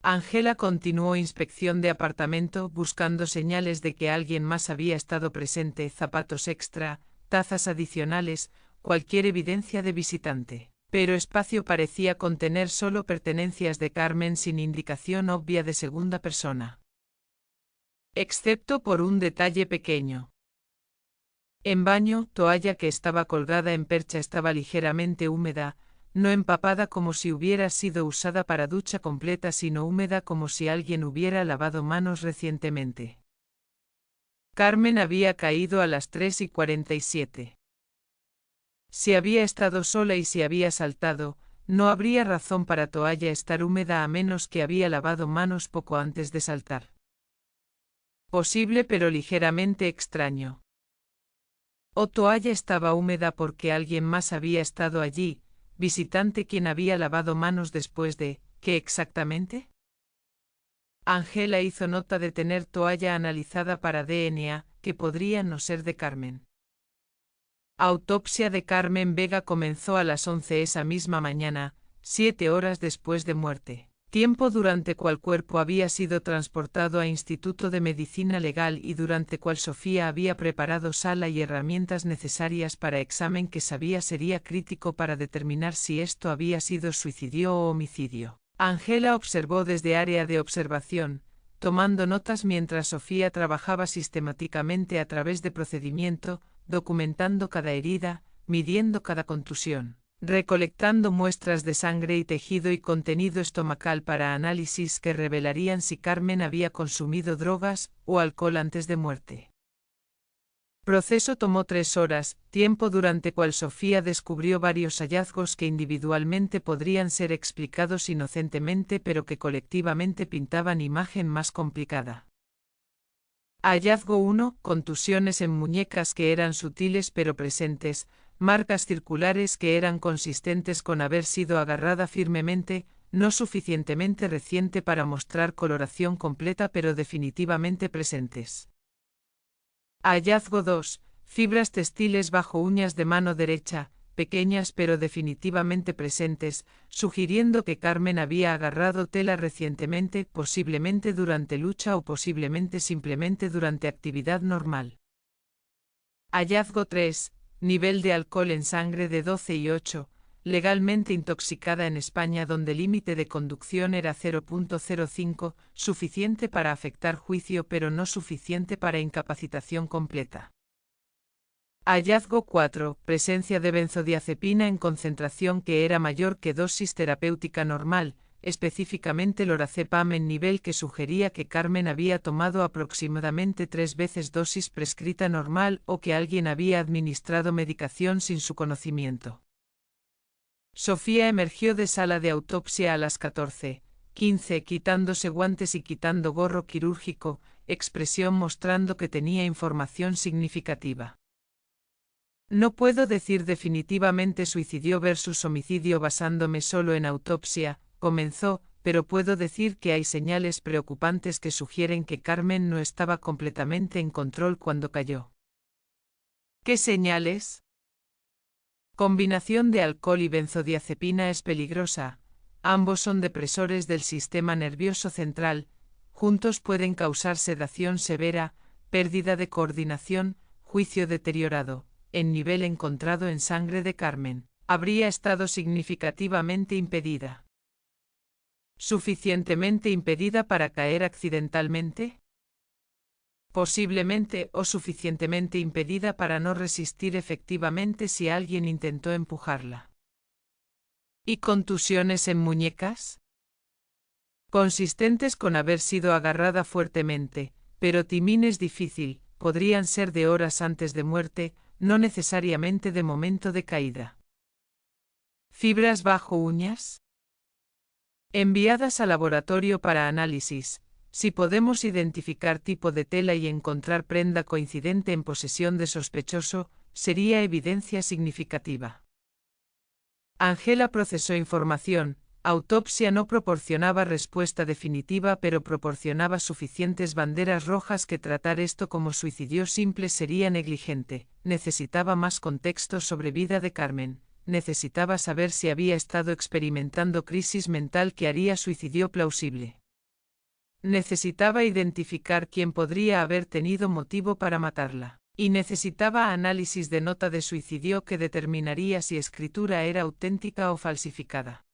Angela continuó inspección de apartamento buscando señales de que alguien más había estado presente, zapatos extra, tazas adicionales, cualquier evidencia de visitante. Pero espacio parecía contener solo pertenencias de Carmen sin indicación obvia de segunda persona. Excepto por un detalle pequeño. En baño, toalla que estaba colgada en percha estaba ligeramente húmeda, no empapada como si hubiera sido usada para ducha completa, sino húmeda como si alguien hubiera lavado manos recientemente. Carmen había caído a las 3:47. Si había estado sola y si había saltado, no habría razón para toalla estar húmeda a menos que había lavado manos poco antes de saltar. Posible pero ligeramente extraño. O toalla estaba húmeda porque alguien más había estado allí, visitante quien había lavado manos después de, ¿qué exactamente? Angela hizo nota de tener toalla analizada para DNA, que podría no ser de Carmen. Autopsia de Carmen Vega comenzó a las 11 esa misma mañana, 7 horas después de muerte. Tiempo durante cual cuerpo había sido transportado a Instituto de Medicina Legal y durante cual Sofía había preparado sala y herramientas necesarias para examen que sabía sería crítico para determinar si esto había sido suicidio o homicidio. Angela observó desde área de observación, tomando notas mientras Sofía trabajaba sistemáticamente a través de procedimiento, documentando cada herida, midiendo cada contusión, recolectando muestras de sangre y tejido y contenido estomacal para análisis que revelarían si Carmen había consumido drogas o alcohol antes de muerte. Proceso tomó 3 horas, tiempo durante cual Sofía descubrió varios hallazgos que individualmente podrían ser explicados inocentemente pero que colectivamente pintaban imagen más complicada. Hallazgo 1. Contusiones en muñecas que eran sutiles pero presentes, marcas circulares que eran consistentes con haber sido agarrada firmemente, no suficientemente reciente para mostrar coloración completa pero definitivamente presentes. Hallazgo 2. Fibras textiles bajo uñas de mano derecha, pequeñas pero definitivamente presentes, sugiriendo que Carmen había agarrado tela recientemente, posiblemente durante lucha o posiblemente simplemente durante actividad normal. Hallazgo 3. Nivel de alcohol en sangre de 12,8, legalmente intoxicada en España donde el límite de conducción era 0,05, suficiente para afectar juicio pero no suficiente para incapacitación completa. Hallazgo 4. Presencia de benzodiazepina en concentración que era mayor que dosis terapéutica normal, específicamente lorazepam en nivel que sugería que Carmen había tomado aproximadamente 3 veces dosis prescrita normal o que alguien había administrado medicación sin su conocimiento. Sofía emergió de sala de autopsia a las 14:15 quitándose guantes y quitando gorro quirúrgico, expresión mostrando que tenía información significativa. No puedo decir definitivamente suicidio versus homicidio basándome solo en autopsia, comenzó, pero puedo decir que hay señales preocupantes que sugieren que Carmen no estaba completamente en control cuando cayó. ¿Qué señales? Combinación de alcohol y benzodiazepina es peligrosa, ambos son depresores del sistema nervioso central, juntos pueden causar sedación severa, pérdida de coordinación, juicio deteriorado. En nivel encontrado en sangre de Carmen, habría estado significativamente impedida. ¿Suficientemente impedida para caer accidentalmente? posiblemente o suficientemente impedida para no resistir efectivamente si alguien intentó empujarla. ¿Y contusiones en muñecas? Consistentes con haber sido agarrada fuertemente, pero timín es difícil, podrían ser de horas antes de muerte, no necesariamente de momento de caída. ¿Fibras bajo uñas? Enviadas al laboratorio para análisis. Si podemos identificar tipo de tela y encontrar prenda coincidente en posesión de sospechoso, sería evidencia significativa. Angela procesó información. Autopsia no proporcionaba respuesta definitiva, pero proporcionaba suficientes banderas rojas que tratar esto como suicidio simple sería negligente. Necesitaba más contexto sobre vida de Carmen. Necesitaba saber si había estado experimentando crisis mental que haría suicidio plausible. Necesitaba identificar quién podría haber tenido motivo para matarla. Y necesitaba análisis de nota de suicidio que determinaría si escritura era auténtica o falsificada.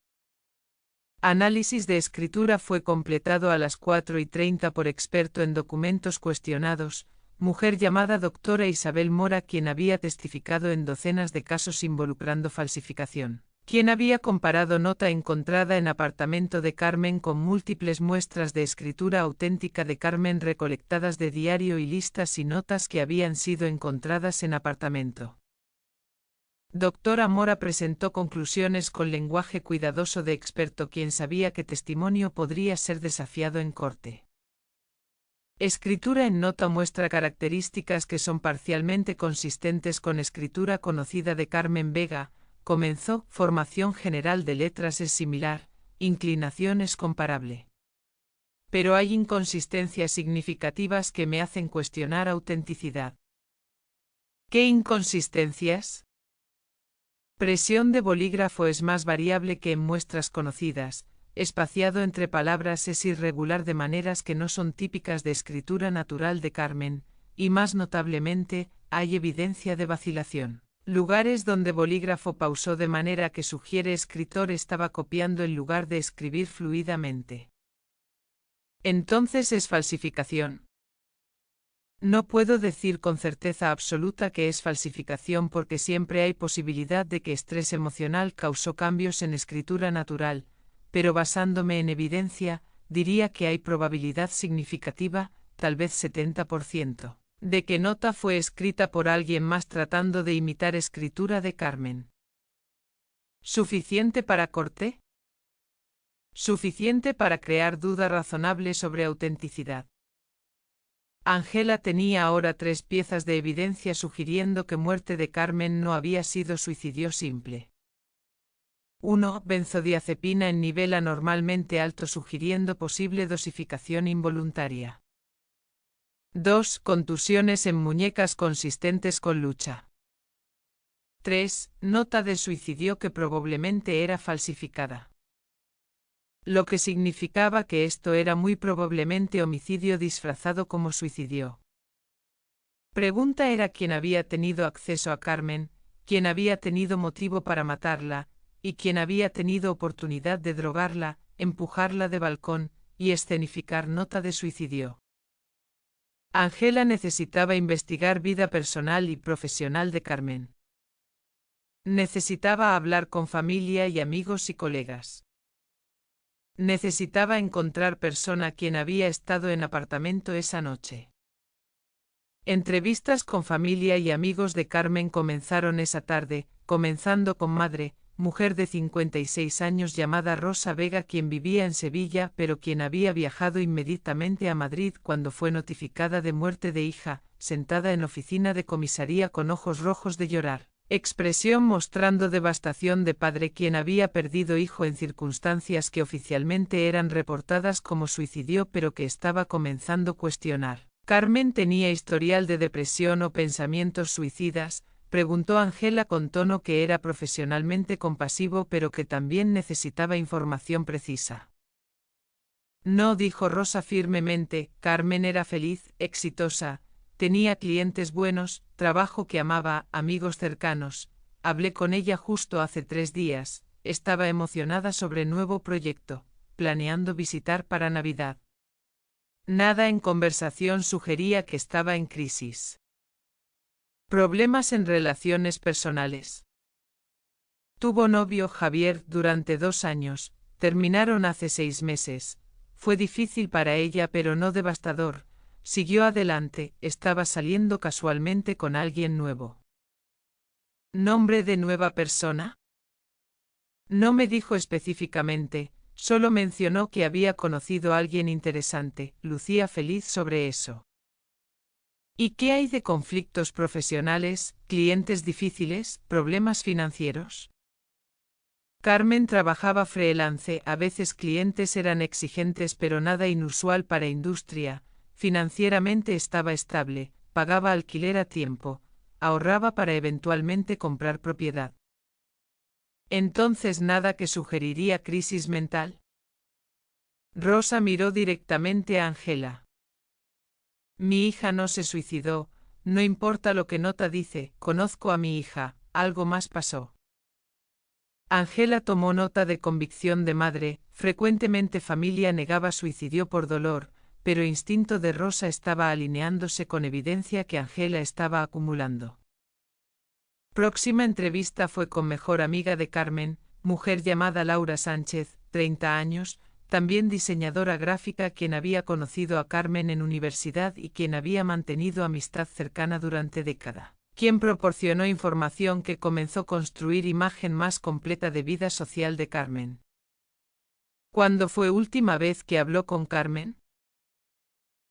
Análisis de escritura fue completado a las 4:30 por experto en documentos cuestionados, mujer llamada doctora Isabel Mora, quien había testificado en docenas de casos involucrando falsificación, quien había comparado nota encontrada en apartamento de Carmen con múltiples muestras de escritura auténtica de Carmen recolectadas de diario y listas y notas que habían sido encontradas en apartamento. Doctora Mora presentó conclusiones con lenguaje cuidadoso de experto quien sabía que testimonio podría ser desafiado en corte. Escritura en nota muestra características que son parcialmente consistentes con escritura conocida de Carmen Vega. Comenzó, formación general de letras es similar, inclinación es comparable. Pero hay inconsistencias significativas que me hacen cuestionar autenticidad. ¿Qué inconsistencias? Presión de bolígrafo es más variable que en muestras conocidas, espaciado entre palabras es irregular de maneras que no son típicas de escritura natural de Carmen, y más notablemente, hay evidencia de vacilación. Lugares donde bolígrafo pausó de manera que sugiere escritor estaba copiando en lugar de escribir fluidamente. Entonces es falsificación. No puedo decir con certeza absoluta que es falsificación porque siempre hay posibilidad de que estrés emocional causó cambios en escritura natural, pero basándome en evidencia, diría que hay probabilidad significativa, tal vez 70%, de que nota fue escrita por alguien más tratando de imitar escritura de Carmen. ¿Suficiente para corte? Suficiente para crear duda razonable sobre autenticidad. Angela tenía ahora 3 piezas de evidencia sugiriendo que muerte de Carmen no había sido suicidio simple. 1. Benzodiazepina en nivel anormalmente alto sugiriendo posible dosificación involuntaria. 2. Contusiones en muñecas consistentes con lucha. 3. Nota de suicidio que probablemente era falsificada. Lo que significaba que esto era muy probablemente homicidio disfrazado como suicidio. Pregunta era quién había tenido acceso a Carmen, quién había tenido motivo para matarla, y quién había tenido oportunidad de drogarla, empujarla de balcón, y escenificar nota de suicidio. Angela necesitaba investigar vida personal y profesional de Carmen. Necesitaba hablar con familia y amigos y colegas. Necesitaba encontrar persona quien había estado en apartamento esa noche. Entrevistas con familia y amigos de Carmen comenzaron esa tarde, comenzando con madre, mujer de 56 años llamada Rosa Vega quien vivía en Sevilla pero quien había viajado inmediatamente a Madrid cuando fue notificada de muerte de hija, sentada en oficina de comisaría con ojos rojos de llorar. Expresión mostrando devastación de padre quien había perdido hijo en circunstancias que oficialmente eran reportadas como suicidio pero que estaba comenzando a cuestionar. ¿Carmen tenía historial de depresión o pensamientos suicidas? Preguntó Angela con tono que era profesionalmente compasivo pero que también necesitaba información precisa. No, dijo Rosa firmemente, Carmen era feliz, exitosa. Tenía clientes buenos, trabajo que amaba, amigos cercanos. Hablé con ella justo hace 3 días, estaba emocionada sobre nuevo proyecto, planeando visitar para Navidad. Nada en conversación sugería que estaba en crisis. Problemas en relaciones personales. Tuvo novio Javier durante 2 años, terminaron hace 6 meses. Fue difícil para ella pero no devastador. Siguió adelante, estaba saliendo casualmente con alguien nuevo. ¿Nombre de nueva persona? No me dijo específicamente, solo mencionó que había conocido a alguien interesante, lucía feliz sobre eso. ¿Y qué hay de conflictos profesionales, clientes difíciles, problemas financieros? Carmen trabajaba freelance, a veces clientes eran exigentes pero nada inusual para industria, financieramente estaba estable, pagaba alquiler a tiempo, ahorraba para eventualmente comprar propiedad. Entonces nada que sugeriría crisis mental. Rosa miró directamente a Ángela. Mi hija no se suicidó, no importa lo que Nota dice, conozco a mi hija, algo más pasó. Ángela tomó nota de convicción de madre, frecuentemente familia negaba suicidio por dolor, pero instinto de Rosa estaba alineándose con evidencia que Ángela estaba acumulando. Próxima entrevista fue con mejor amiga de Carmen, mujer llamada Laura Sánchez, 30 años, también diseñadora gráfica quien había conocido a Carmen en universidad y quien había mantenido amistad cercana durante décadas. Quien proporcionó información que comenzó a construir imagen más completa de vida social de Carmen. ¿Cuándo fue última vez que habló con Carmen?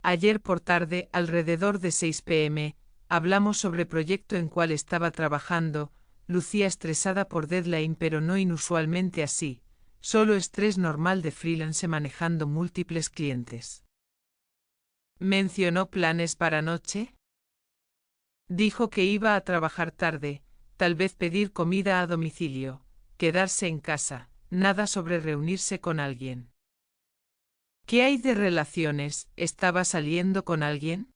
Ayer por tarde, alrededor de 6 p.m., hablamos sobre proyecto en cual estaba trabajando, lucía estresada por deadline pero no inusualmente así, solo estrés normal de freelance manejando múltiples clientes. ¿Mencionó planes para noche? Dijo que iba a trabajar tarde, tal vez pedir comida a domicilio, quedarse en casa, nada sobre reunirse con alguien. ¿Qué hay de relaciones? ¿Estaba saliendo con alguien?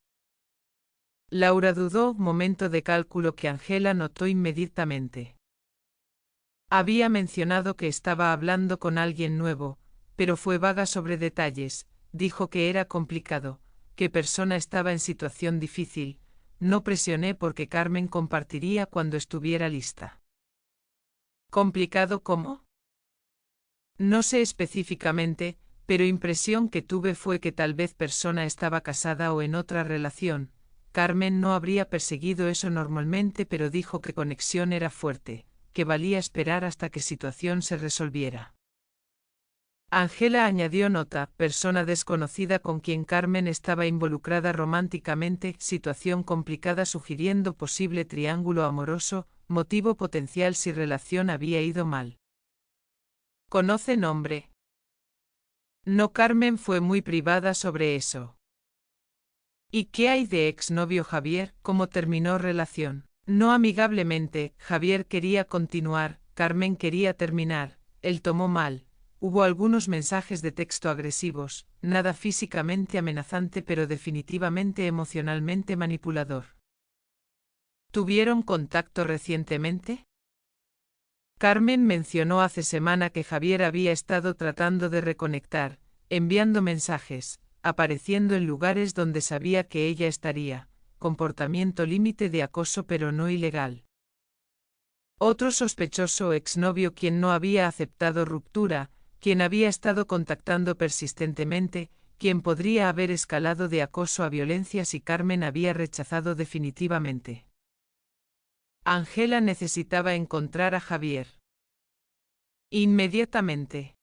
Laura dudó, momento de cálculo que Ángela notó inmediatamente. Había mencionado que estaba hablando con alguien nuevo, pero fue vaga sobre detalles, dijo que era complicado, que persona estaba en situación difícil. No presioné porque Carmen compartiría cuando estuviera lista. ¿Complicado cómo? No sé específicamente, pero impresión que tuve fue que tal vez persona estaba casada o en otra relación. Carmen no habría perseguido eso normalmente pero dijo que conexión era fuerte, que valía esperar hasta que situación se resolviera. Ángela añadió nota, persona desconocida con quien Carmen estaba involucrada románticamente, situación complicada sugiriendo posible triángulo amoroso, motivo potencial si relación había ido mal. ¿Conoce nombre? No, Carmen fue muy privada sobre eso. ¿Y qué hay de exnovio Javier? ¿Cómo terminó relación? No amigablemente, Javier quería continuar, Carmen quería terminar, él tomó mal. Hubo algunos mensajes de texto agresivos, nada físicamente amenazante pero definitivamente emocionalmente manipulador. ¿Tuvieron contacto recientemente? Carmen mencionó hace semana que Javier había estado tratando de reconectar, enviando mensajes, apareciendo en lugares donde sabía que ella estaría, comportamiento límite de acoso pero no ilegal. Otro sospechoso exnovio quien no había aceptado ruptura, quien había estado contactando persistentemente, quien podría haber escalado de acoso a violencia si Carmen había rechazado definitivamente. Ángela necesitaba encontrar a Javier. Inmediatamente.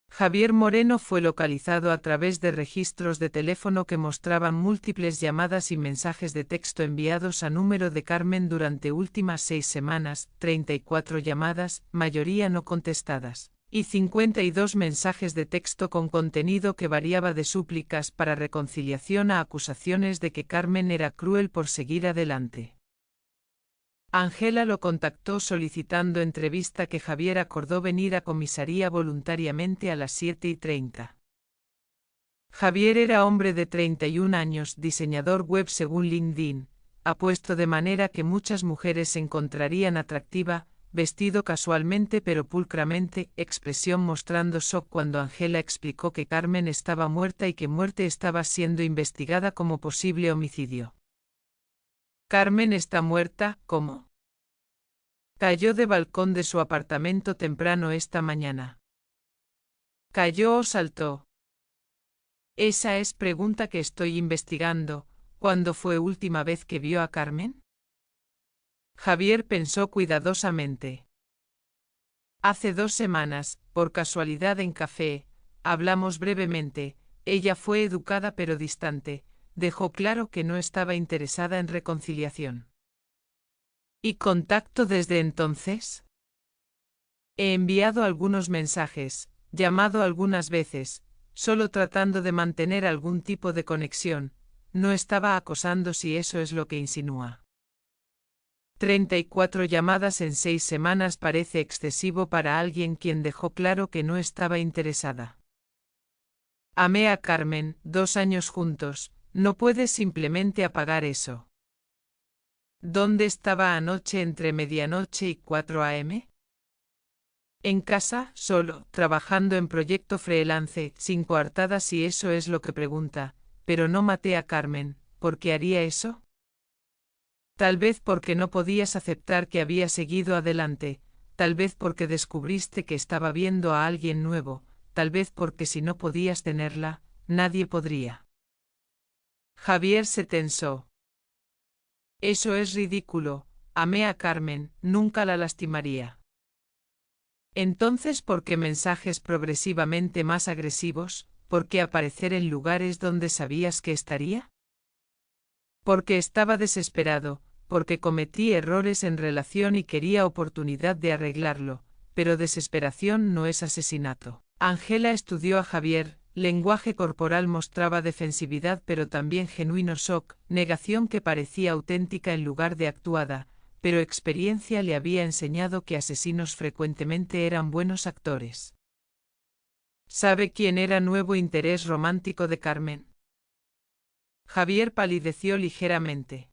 Javier Moreno fue localizado a través de registros de teléfono que mostraban múltiples llamadas y mensajes de texto enviados a número de Carmen durante últimas 6 semanas, 34 llamadas, mayoría no contestadas, y 52 mensajes de texto con contenido que variaba de súplicas para reconciliación a acusaciones de que Carmen era cruel por seguir adelante. Ángela lo contactó solicitando entrevista que Javier acordó venir a comisaría voluntariamente a las 7:30. Javier era hombre de 31 años, diseñador web según LinkedIn, apuesto de manera que muchas mujeres encontrarían atractiva, vestido casualmente pero pulcramente, expresión mostrando shock cuando Angela explicó que Carmen estaba muerta y que muerte estaba siendo investigada como posible homicidio. Carmen está muerta, ¿cómo? Cayó de balcón de su apartamento temprano esta mañana. ¿Cayó o saltó? Esa es pregunta que estoy investigando. ¿Cuándo fue última vez que vio a Carmen? Javier pensó cuidadosamente. Hace 2 semanas, por casualidad en café, hablamos brevemente. Ella fue educada pero distante. Dejó claro que no estaba interesada en reconciliación. ¿Y contacto desde entonces? He enviado algunos mensajes, llamado algunas veces, solo tratando de mantener algún tipo de conexión. No estaba acosando si eso es lo que insinúa. 34 llamadas en 6 semanas parece excesivo para alguien quien dejó claro que no estaba interesada. Amé a Carmen, 2 años juntos, no puedes simplemente apagar eso. ¿Dónde estaba anoche entre medianoche y 4 a.m.? En casa, solo, trabajando en proyecto freelance, sin coartadas si eso es lo que pregunta, pero no maté a Carmen, ¿por qué haría eso? Tal vez porque no podías aceptar que había seguido adelante, tal vez porque descubriste que estaba viendo a alguien nuevo, tal vez porque si no podías tenerla, nadie podría. Javier se tensó. Eso es ridículo, amé a Carmen, nunca la lastimaría. Entonces, ¿por qué mensajes progresivamente más agresivos? ¿Por qué aparecer en lugares donde sabías que estaría? Porque estaba desesperado, porque cometí errores en relación y quería oportunidad de arreglarlo, pero desesperación no es asesinato. Angela estudió a Javier, lenguaje corporal mostraba defensividad pero también genuino shock, negación que parecía auténtica en lugar de actuada, pero experiencia le había enseñado que asesinos frecuentemente eran buenos actores. ¿Sabe quién era nuevo interés romántico de Carmen? Javier palideció ligeramente.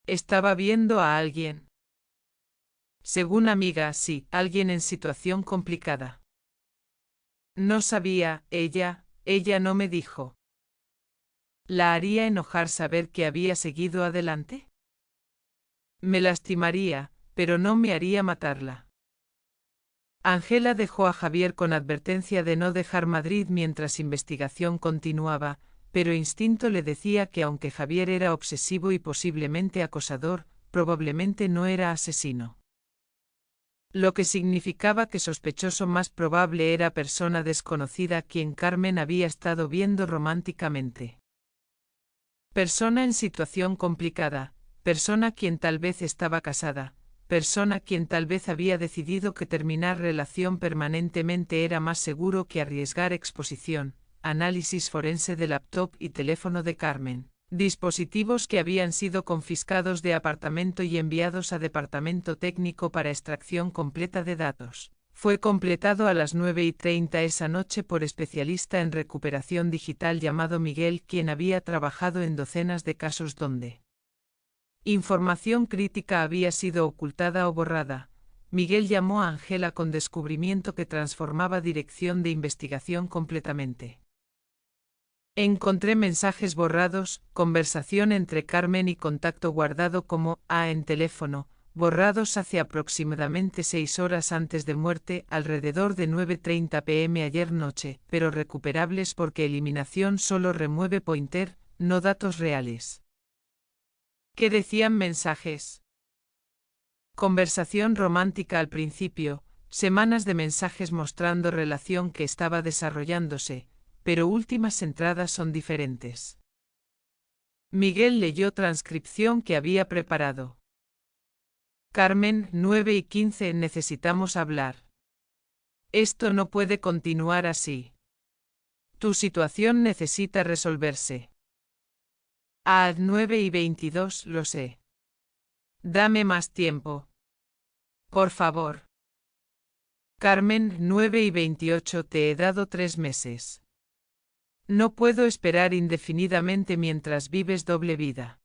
Estaba viendo a alguien. Según amiga, sí, alguien en situación complicada. No sabía, ella no me dijo. ¿La haría enojar saber que había seguido adelante? Me lastimaría, pero no me haría matarla. Angela dejó a Javier con advertencia de no dejar Madrid mientras investigación continuaba, pero instinto le decía que aunque Javier era obsesivo y posiblemente acosador, probablemente no era asesino. Lo que significaba que sospechoso más probable era persona desconocida quien Carmen había estado viendo románticamente. Persona en situación complicada, persona quien tal vez estaba casada, persona quien tal vez había decidido que terminar relación permanentemente era más seguro que arriesgar exposición. Análisis forense de laptop y teléfono de Carmen. Dispositivos que habían sido confiscados de apartamento y enviados a departamento técnico para extracción completa de datos. Fue completado a las 9:30 esa noche por especialista en recuperación digital llamado Miguel, quien había trabajado en docenas de casos donde información crítica había sido ocultada o borrada. Miguel llamó a Angela con descubrimiento que transformaba dirección de investigación completamente. Encontré mensajes borrados, conversación entre Carmen y contacto guardado como A en teléfono, borrados hace aproximadamente 6 horas antes de muerte, alrededor de 9:30 p.m. ayer noche, pero recuperables porque eliminación solo remueve pointer, no datos reales. ¿Qué decían mensajes? Conversación romántica al principio, semanas de mensajes mostrando relación que estaba desarrollándose, pero últimas entradas son diferentes. Miguel leyó transcripción que había preparado. Carmen, 9:15 necesitamos hablar. Esto no puede continuar así. Tu situación necesita resolverse. A 9:22 lo sé. Dame más tiempo. Por favor. Carmen, 9:28 te he dado 3 meses. No puedo esperar indefinidamente mientras vives doble vida.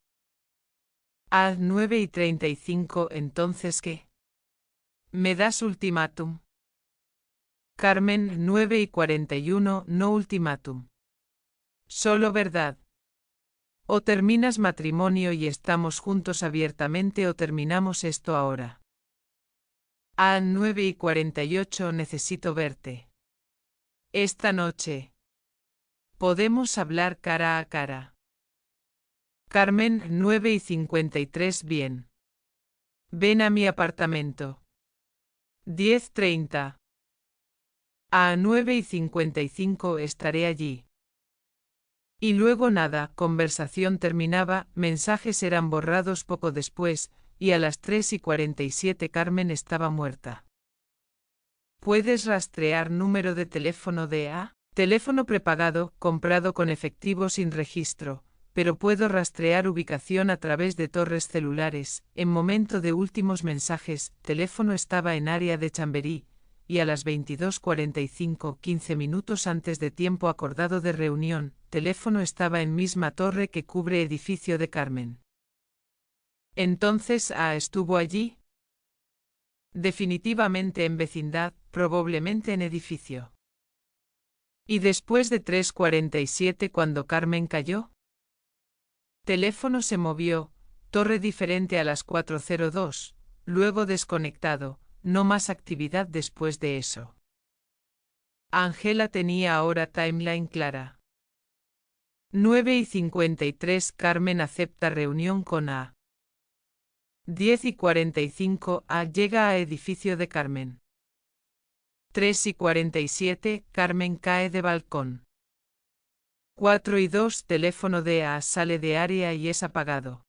A 9:35 entonces ¿qué? ¿Me das ultimátum? Carmen, 9:41, no ultimátum. Solo verdad. O terminas matrimonio y estamos juntos abiertamente o terminamos esto ahora. A 9:48, necesito verte. Esta noche. Podemos hablar cara a cara. Carmen, 9:53, bien. Ven a mi apartamento. 10:30. A 9:55 estaré allí. Y luego nada, conversación terminaba, mensajes eran borrados poco después, y a las 3:47 Carmen estaba muerta. ¿Puedes rastrear número de teléfono de A? Teléfono prepagado, comprado con efectivo sin registro, pero puedo rastrear ubicación a través de torres celulares. En momento de últimos mensajes, teléfono estaba en área de Chamberí, y a las 22:45, 15 minutos antes de tiempo acordado de reunión, teléfono estaba en misma torre que cubre edificio de Carmen. Entonces A estuvo allí. Definitivamente en vecindad, probablemente en edificio. ¿Y después de 3:47 cuando Carmen cayó? Teléfono se movió, torre diferente a las 4:02, luego desconectado, no más actividad después de eso. Ángela tenía ahora timeline clara. 9:53 Carmen acepta reunión con A. 10:45 A llega a edificio de Carmen. 3:47 Carmen cae de balcón. 4:02 teléfono de A sale de área y es apagado.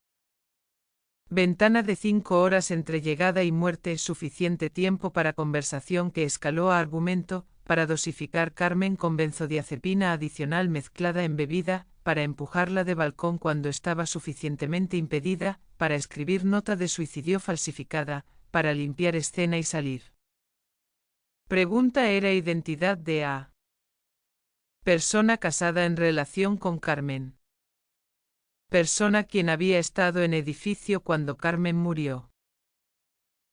Ventana de 5 horas entre llegada y muerte, suficiente tiempo para conversación que escaló a argumento, para dosificar Carmen con benzodiazepina adicional mezclada en bebida, para empujarla de balcón cuando estaba suficientemente impedida, para escribir nota de suicidio falsificada, para limpiar escena y salir. Pregunta era identidad de A. Persona casada en relación con Carmen. Persona quien había estado en edificio cuando Carmen murió.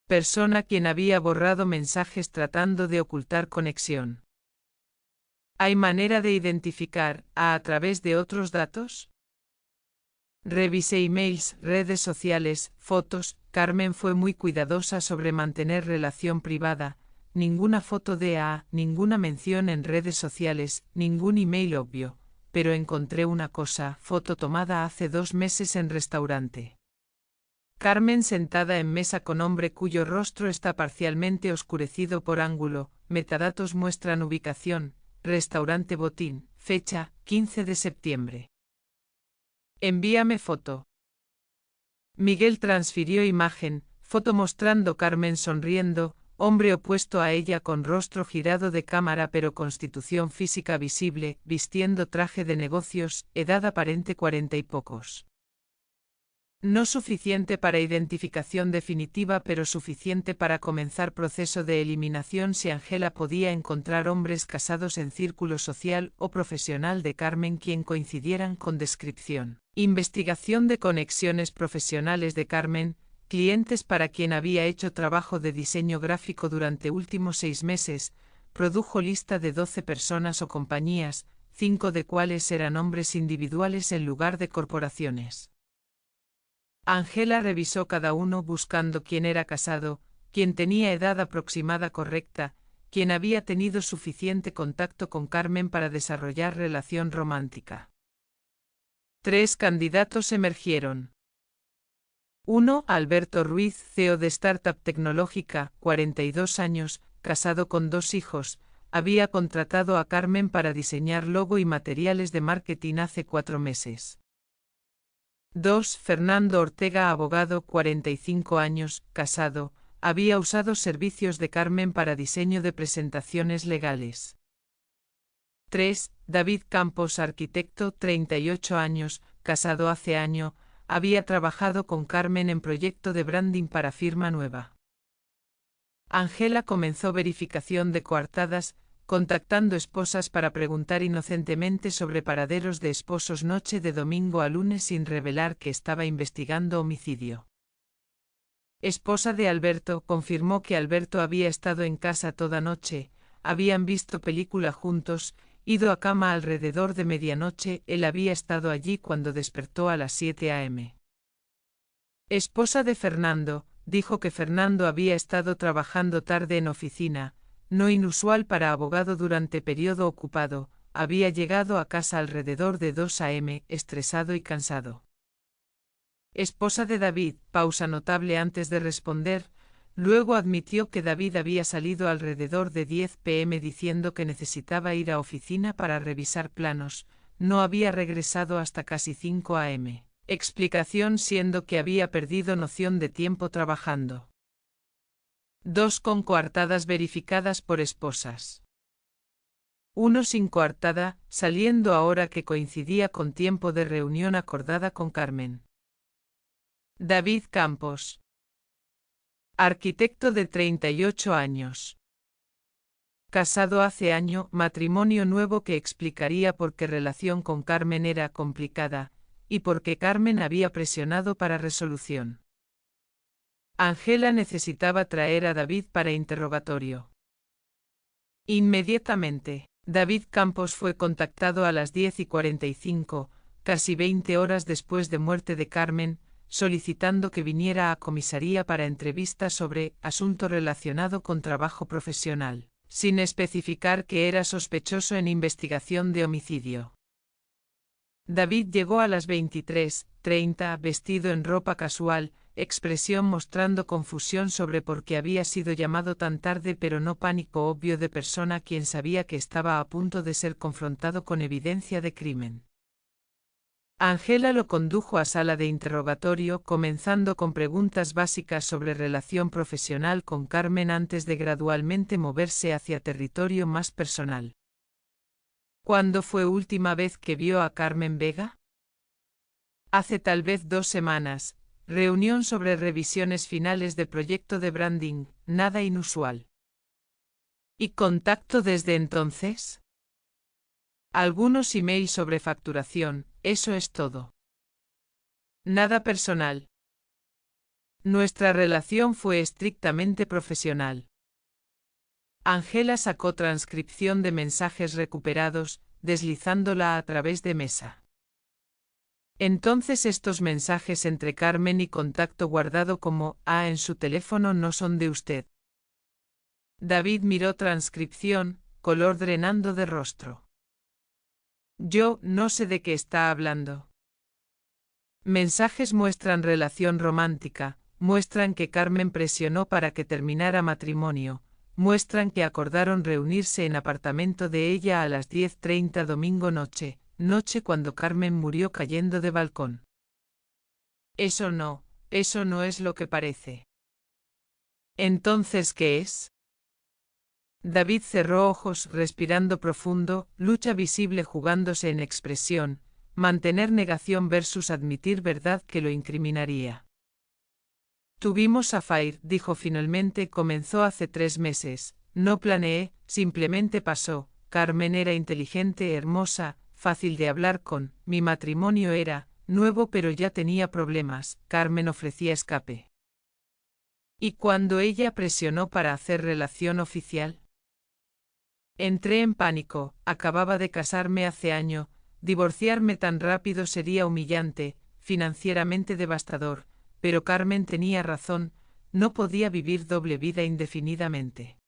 Persona quien había borrado mensajes tratando de ocultar conexión. ¿Hay manera de identificar a través de otros datos? Revisé emails, redes sociales, fotos. Carmen fue muy cuidadosa sobre mantener relación privada. Ninguna foto de A, ninguna mención en redes sociales, ningún email obvio. Pero encontré una cosa, foto tomada hace 2 meses en restaurante. Carmen sentada en mesa con hombre cuyo rostro está parcialmente oscurecido por ángulo. Metadatos muestran ubicación, restaurante Botín, fecha, 15 de septiembre. Envíame foto. Miguel transfirió imagen, foto mostrando Carmen sonriendo, hombre opuesto a ella con rostro girado de cámara pero constitución física visible, vistiendo traje de negocios, edad aparente 40 y pocos. No suficiente para identificación definitiva pero suficiente para comenzar proceso de eliminación si Ángela podía encontrar hombres casados en círculo social o profesional de Carmen quien coincidieran con descripción. Investigación de conexiones profesionales de Carmen, clientes para quien había hecho trabajo de diseño gráfico durante últimos 6 meses, produjo lista de 12 personas o compañías, 5 de cuales eran hombres individuales en lugar de corporaciones. Ángela revisó cada uno buscando quién era casado, quién tenía edad aproximada correcta, quién había tenido suficiente contacto con Carmen para desarrollar relación romántica. 3 candidatos emergieron. 1. Alberto Ruiz, CEO de startup tecnológica, 42 años, casado con 2 hijos, había contratado a Carmen para diseñar logo y materiales de marketing hace 4 meses. 2. Fernando Ortega, abogado, 45 años, casado, había usado servicios de Carmen para diseño de presentaciones legales. 3. David Campos, arquitecto, 38 años, casado hace año, había trabajado con Carmen en proyecto de branding para firma nueva. Ángela comenzó verificación de coartadas, contactando esposas para preguntar inocentemente sobre paraderos de esposos noche de domingo a lunes sin revelar que estaba investigando homicidio. esposa de Alberto, confirmó que Alberto había estado en casa toda noche, habían visto película juntos, ido a cama alrededor de medianoche, él había estado allí cuando despertó a las 7 a.m. Esposa de Fernando, dijo que Fernando había estado trabajando tarde en oficina, no inusual para abogado durante periodo ocupado, había llegado a casa alrededor de 2 a.m., estresado y cansado. Esposa de David, pausa notable antes de responder, luego admitió que David había salido alrededor de 10 p.m. diciendo que necesitaba ir a oficina para revisar planos, no había regresado hasta casi 5 a.m. Explicación siendo que había perdido noción de tiempo trabajando. 2 con coartadas verificadas por esposas. 1 sin coartada, saliendo a hora que coincidía con tiempo de reunión acordada con Carmen. David Campos. Arquitecto de 38 años. Casado hace año, matrimonio nuevo que explicaría por qué relación con Carmen era complicada, y por qué Carmen había presionado para resolución. Ángela necesitaba traer a David para interrogatorio. Inmediatamente, David Campos fue contactado a las 10:45, casi 20 horas después de muerte de Carmen, solicitando que viniera a comisaría para entrevista sobre asunto relacionado con trabajo profesional, sin especificar que era sospechoso en investigación de homicidio. David llegó a las 23:30 vestido en ropa casual, expresión mostrando confusión sobre por qué había sido llamado tan tarde, pero no pánico obvio de persona quien sabía que estaba a punto de ser confrontado con evidencia de crimen. Ángela lo condujo a sala de interrogatorio, comenzando con preguntas básicas sobre relación profesional con Carmen antes de gradualmente moverse hacia territorio más personal. ¿Cuándo fue última vez que vio a Carmen Vega? Hace tal vez 2 semanas, reunión sobre revisiones finales de proyecto de branding, nada inusual. ¿Y contacto desde entonces? Algunos emails sobre facturación, eso es todo. Nada personal. Nuestra relación fue estrictamente profesional. Ángela sacó transcripción de mensajes recuperados, deslizándola a través de mesa. Entonces estos mensajes entre Carmen y contacto guardado como A en su teléfono no son de usted. David miró transcripción, color drenando de rostro. Yo no sé de qué está hablando. Mensajes muestran relación romántica, muestran que Carmen presionó para que terminara matrimonio, muestran que acordaron reunirse en apartamento de ella a las 10:30 domingo noche cuando Carmen murió cayendo de balcón. Eso no es lo que parece. ¿Entonces qué es? David cerró ojos, respirando profundo, lucha visible jugándose en expresión, mantener negación versus admitir verdad que lo incriminaría. Tuvimos affair, dijo finalmente, comenzó hace 3 meses, no planeé, simplemente pasó, Carmen era inteligente, hermosa, fácil de hablar con, mi matrimonio era nuevo pero ya tenía problemas, Carmen ofrecía escape. ¿Y cuando ella presionó para hacer relación oficial? Entré en pánico, acababa de casarme hace año, divorciarme tan rápido sería humillante, financieramente devastador, pero Carmen tenía razón, no podía vivir doble vida indefinidamente.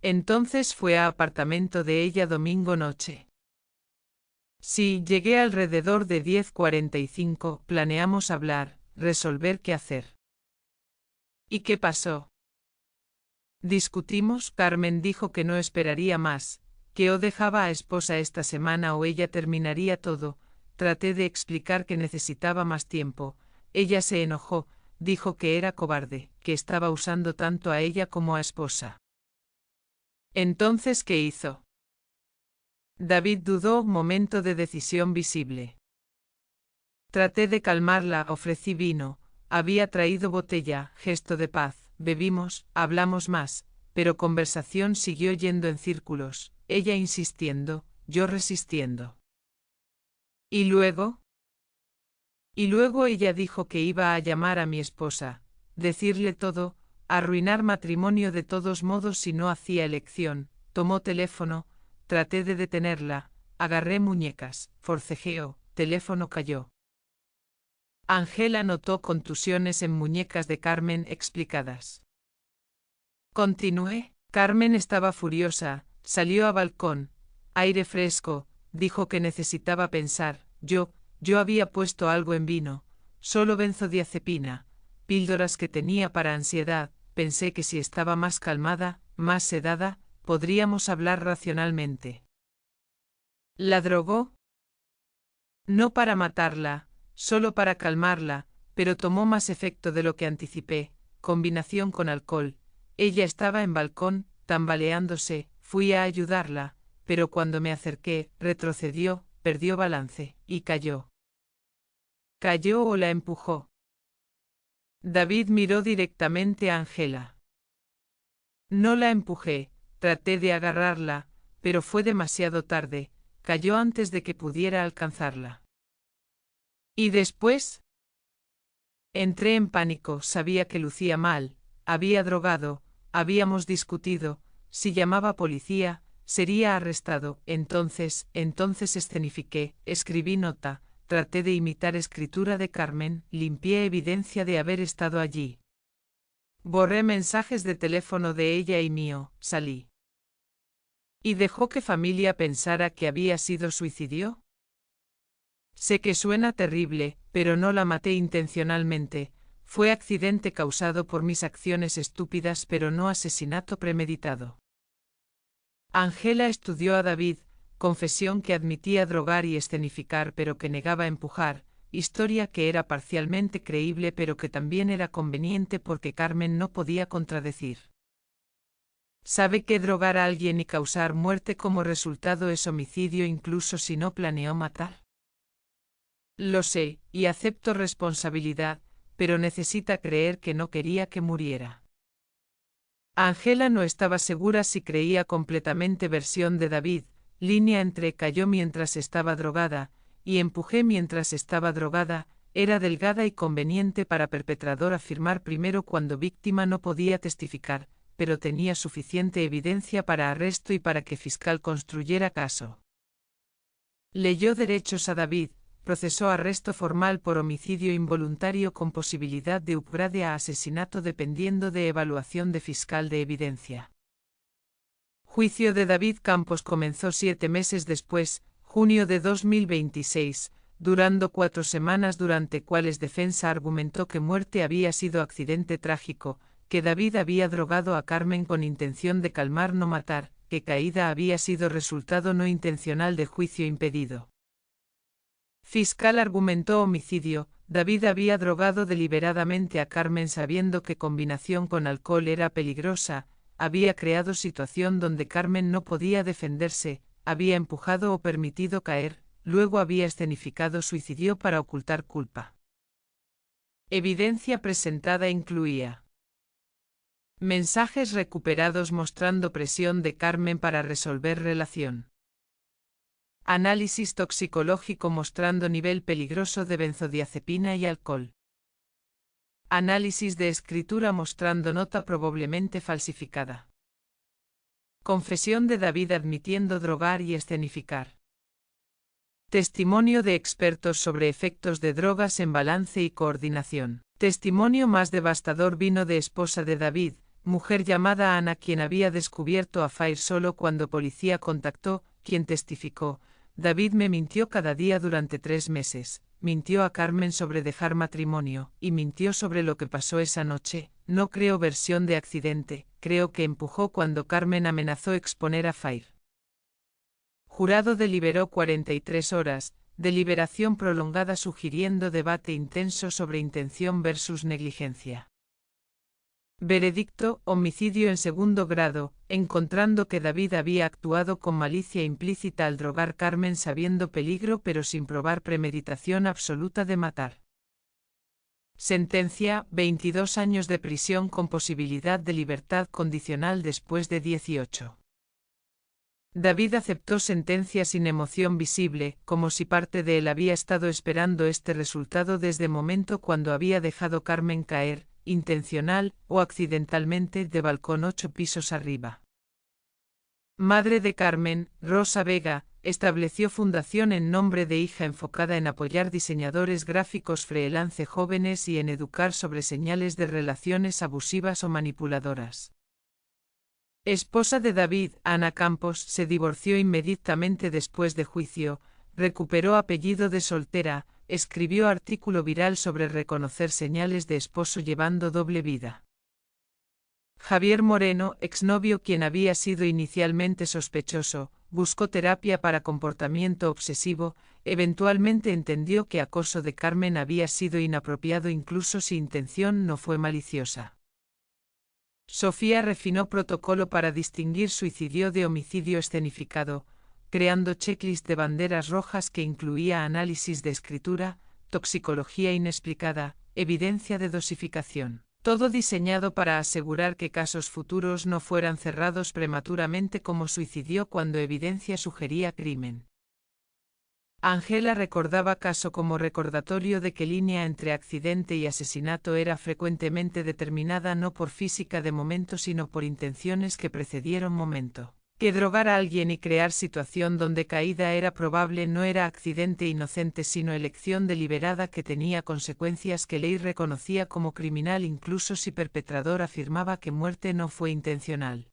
Entonces fue a apartamento de ella domingo noche. Sí, llegué alrededor de 10:45, planeamos hablar, resolver qué hacer. ¿Y qué pasó? Discutimos, Carmen dijo que no esperaría más, que o dejaba a esposa esta semana o ella terminaría todo, traté de explicar que necesitaba más tiempo, ella se enojó, dijo que era cobarde, que estaba usando tanto a ella como a esposa. Entonces, ¿qué hizo? David dudó, momento de decisión visible. Traté de calmarla, ofrecí vino, había traído botella, gesto de paz, bebimos, hablamos más, pero conversación siguió yendo en círculos, ella insistiendo, yo resistiendo. ¿Y luego? Y luego ella dijo que iba a llamar a mi esposa, decirle todo, arruinar matrimonio de todos modos si no hacía elección. Tomó teléfono, traté de detenerla, agarré muñecas, forcejeó, teléfono cayó. Ángela notó contusiones en muñecas de Carmen explicadas. Continué. Carmen estaba furiosa, salió a balcón, aire fresco, dijo que necesitaba pensar. Yo había puesto algo en vino, solo benzodiazepina, píldoras que tenía para ansiedad. Pensé que si estaba más calmada, más sedada, podríamos hablar racionalmente. ¿La drogó? No para matarla, solo para calmarla, pero tomó más efecto de lo que anticipé, combinación con alcohol. Ella estaba en balcón, tambaleándose, fui a ayudarla, pero cuando me acerqué, retrocedió, perdió balance, y cayó. ¿Cayó o la empujó? David miró directamente a Ángela. No la empujé, traté de agarrarla, pero fue demasiado tarde, cayó antes de que pudiera alcanzarla. ¿Y después? Entré en pánico, sabía que lucía mal, había drogado, habíamos discutido, si llamaba policía, sería arrestado. Entonces escenifiqué, escribí nota, traté de imitar escritura de Carmen, limpié evidencia de haber estado allí. Borré mensajes de teléfono de ella y mío, salí. ¿Y dejó que familia pensara que había sido suicidio? Sé que suena terrible, pero no la maté intencionalmente, fue accidente causado por mis acciones estúpidas pero no asesinato premeditado. Ángela estudió a David, confesión que admitía drogar y escenificar pero que negaba empujar, historia que era parcialmente creíble pero que también era conveniente porque Carmen no podía contradecir. Sabe que drogar a alguien y causar muerte como resultado es homicidio incluso si no planeó matar. Lo sé, y acepto responsabilidad, pero necesita creer que no quería que muriera. Ángela no estaba segura si creía completamente versión de David, línea entre cayó mientras estaba drogada, y empujé mientras estaba drogada, era delgada y conveniente para perpetrador afirmar primero cuando víctima no podía testificar, pero tenía suficiente evidencia para arresto y para que fiscal construyera caso. Leyó derechos a David, procesó arresto formal por homicidio involuntario con posibilidad de upgrade a asesinato dependiendo de evaluación de fiscal de evidencia. Juicio de David Campos comenzó 7 meses después, junio de 2026, durando 4 semanas durante cuales defensa argumentó que muerte había sido accidente trágico, que David había drogado a Carmen con intención de calmar no matar, que caída había sido resultado no intencional de juicio impedido. Fiscal argumentó homicidio, David había drogado deliberadamente a Carmen sabiendo que combinación con alcohol era peligrosa, había creado situación donde Carmen no podía defenderse, había empujado o permitido caer, luego había escenificado suicidio para ocultar culpa. Evidencia presentada incluía mensajes recuperados mostrando presión de Carmen para resolver relación. Análisis toxicológico mostrando nivel peligroso de benzodiazepina y alcohol. Análisis de escritura mostrando nota probablemente falsificada. Confesión de David admitiendo drogar y escenificar. Testimonio de expertos sobre efectos de drogas en balance y coordinación. Testimonio más devastador vino de esposa de David, mujer llamada Ana quien había descubierto a Fair solo cuando policía contactó, quien testificó. David me mintió cada día durante 3 meses, mintió a Carmen sobre dejar matrimonio, y mintió sobre lo que pasó esa noche. No creo versión de accidente, creo que empujó cuando Carmen amenazó exponer a Fair. Jurado deliberó 43 horas, deliberación prolongada sugiriendo debate intenso sobre intención versus negligencia. Veredicto, homicidio en segundo grado, encontrando que David había actuado con malicia implícita al drogar Carmen sabiendo peligro pero sin probar premeditación absoluta de matar. Sentencia, 22 años de prisión con posibilidad de libertad condicional después de 18. David aceptó sentencia sin emoción visible, como si parte de él había estado esperando este resultado desde el momento cuando había dejado Carmen caer, intencional o accidentalmente de balcón 8 pisos arriba. Madre de Carmen, Rosa Vega, estableció fundación en nombre de hija enfocada en apoyar diseñadores gráficos freelance jóvenes y en educar sobre señales de relaciones abusivas o manipuladoras. Esposa de David, Ana Campos, se divorció inmediatamente después de juicio, recuperó apellido de soltera, escribió artículo viral sobre reconocer señales de esposo llevando doble vida. Javier Moreno, exnovio quien había sido inicialmente sospechoso, buscó terapia para comportamiento obsesivo, eventualmente entendió que acoso de Carmen había sido inapropiado incluso si intención no fue maliciosa. Sofía refinó protocolo para distinguir suicidio de homicidio escenificado, creando checklist de banderas rojas que incluía análisis de escritura, toxicología inexplicada, evidencia de dosificación. Todo diseñado para asegurar que casos futuros no fueran cerrados prematuramente como suicidio cuando evidencia sugería crimen. Ángela recordaba caso como recordatorio de que línea entre accidente y asesinato era frecuentemente determinada no por física de momento sino por intenciones que precedieron momento. Que drogar a alguien y crear situación donde caída era probable no era accidente inocente sino elección deliberada que tenía consecuencias que ley reconocía como criminal incluso si perpetrador afirmaba que muerte no fue intencional.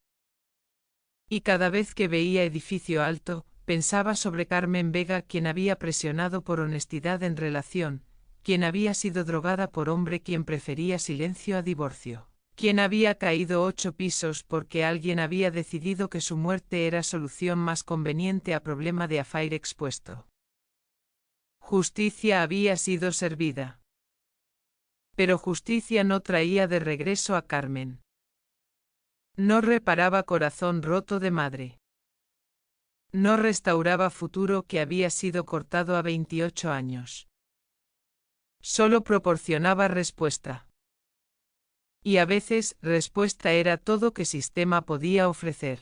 Y cada vez que veía Edificio Alto, pensaba sobre Carmen Vega quien había presionado por honestidad en relación, quien había sido drogada por hombre quien prefería silencio a divorcio. Quien había caído 8 pisos porque alguien había decidido que su muerte era solución más conveniente a problema de affair expuesto. Justicia había sido servida. Pero justicia no traía de regreso a Carmen. No reparaba corazón roto de madre. No restauraba futuro que había sido cortado a 28 años. Solo proporcionaba respuesta. Y a veces, respuesta era todo que sistema podía ofrecer.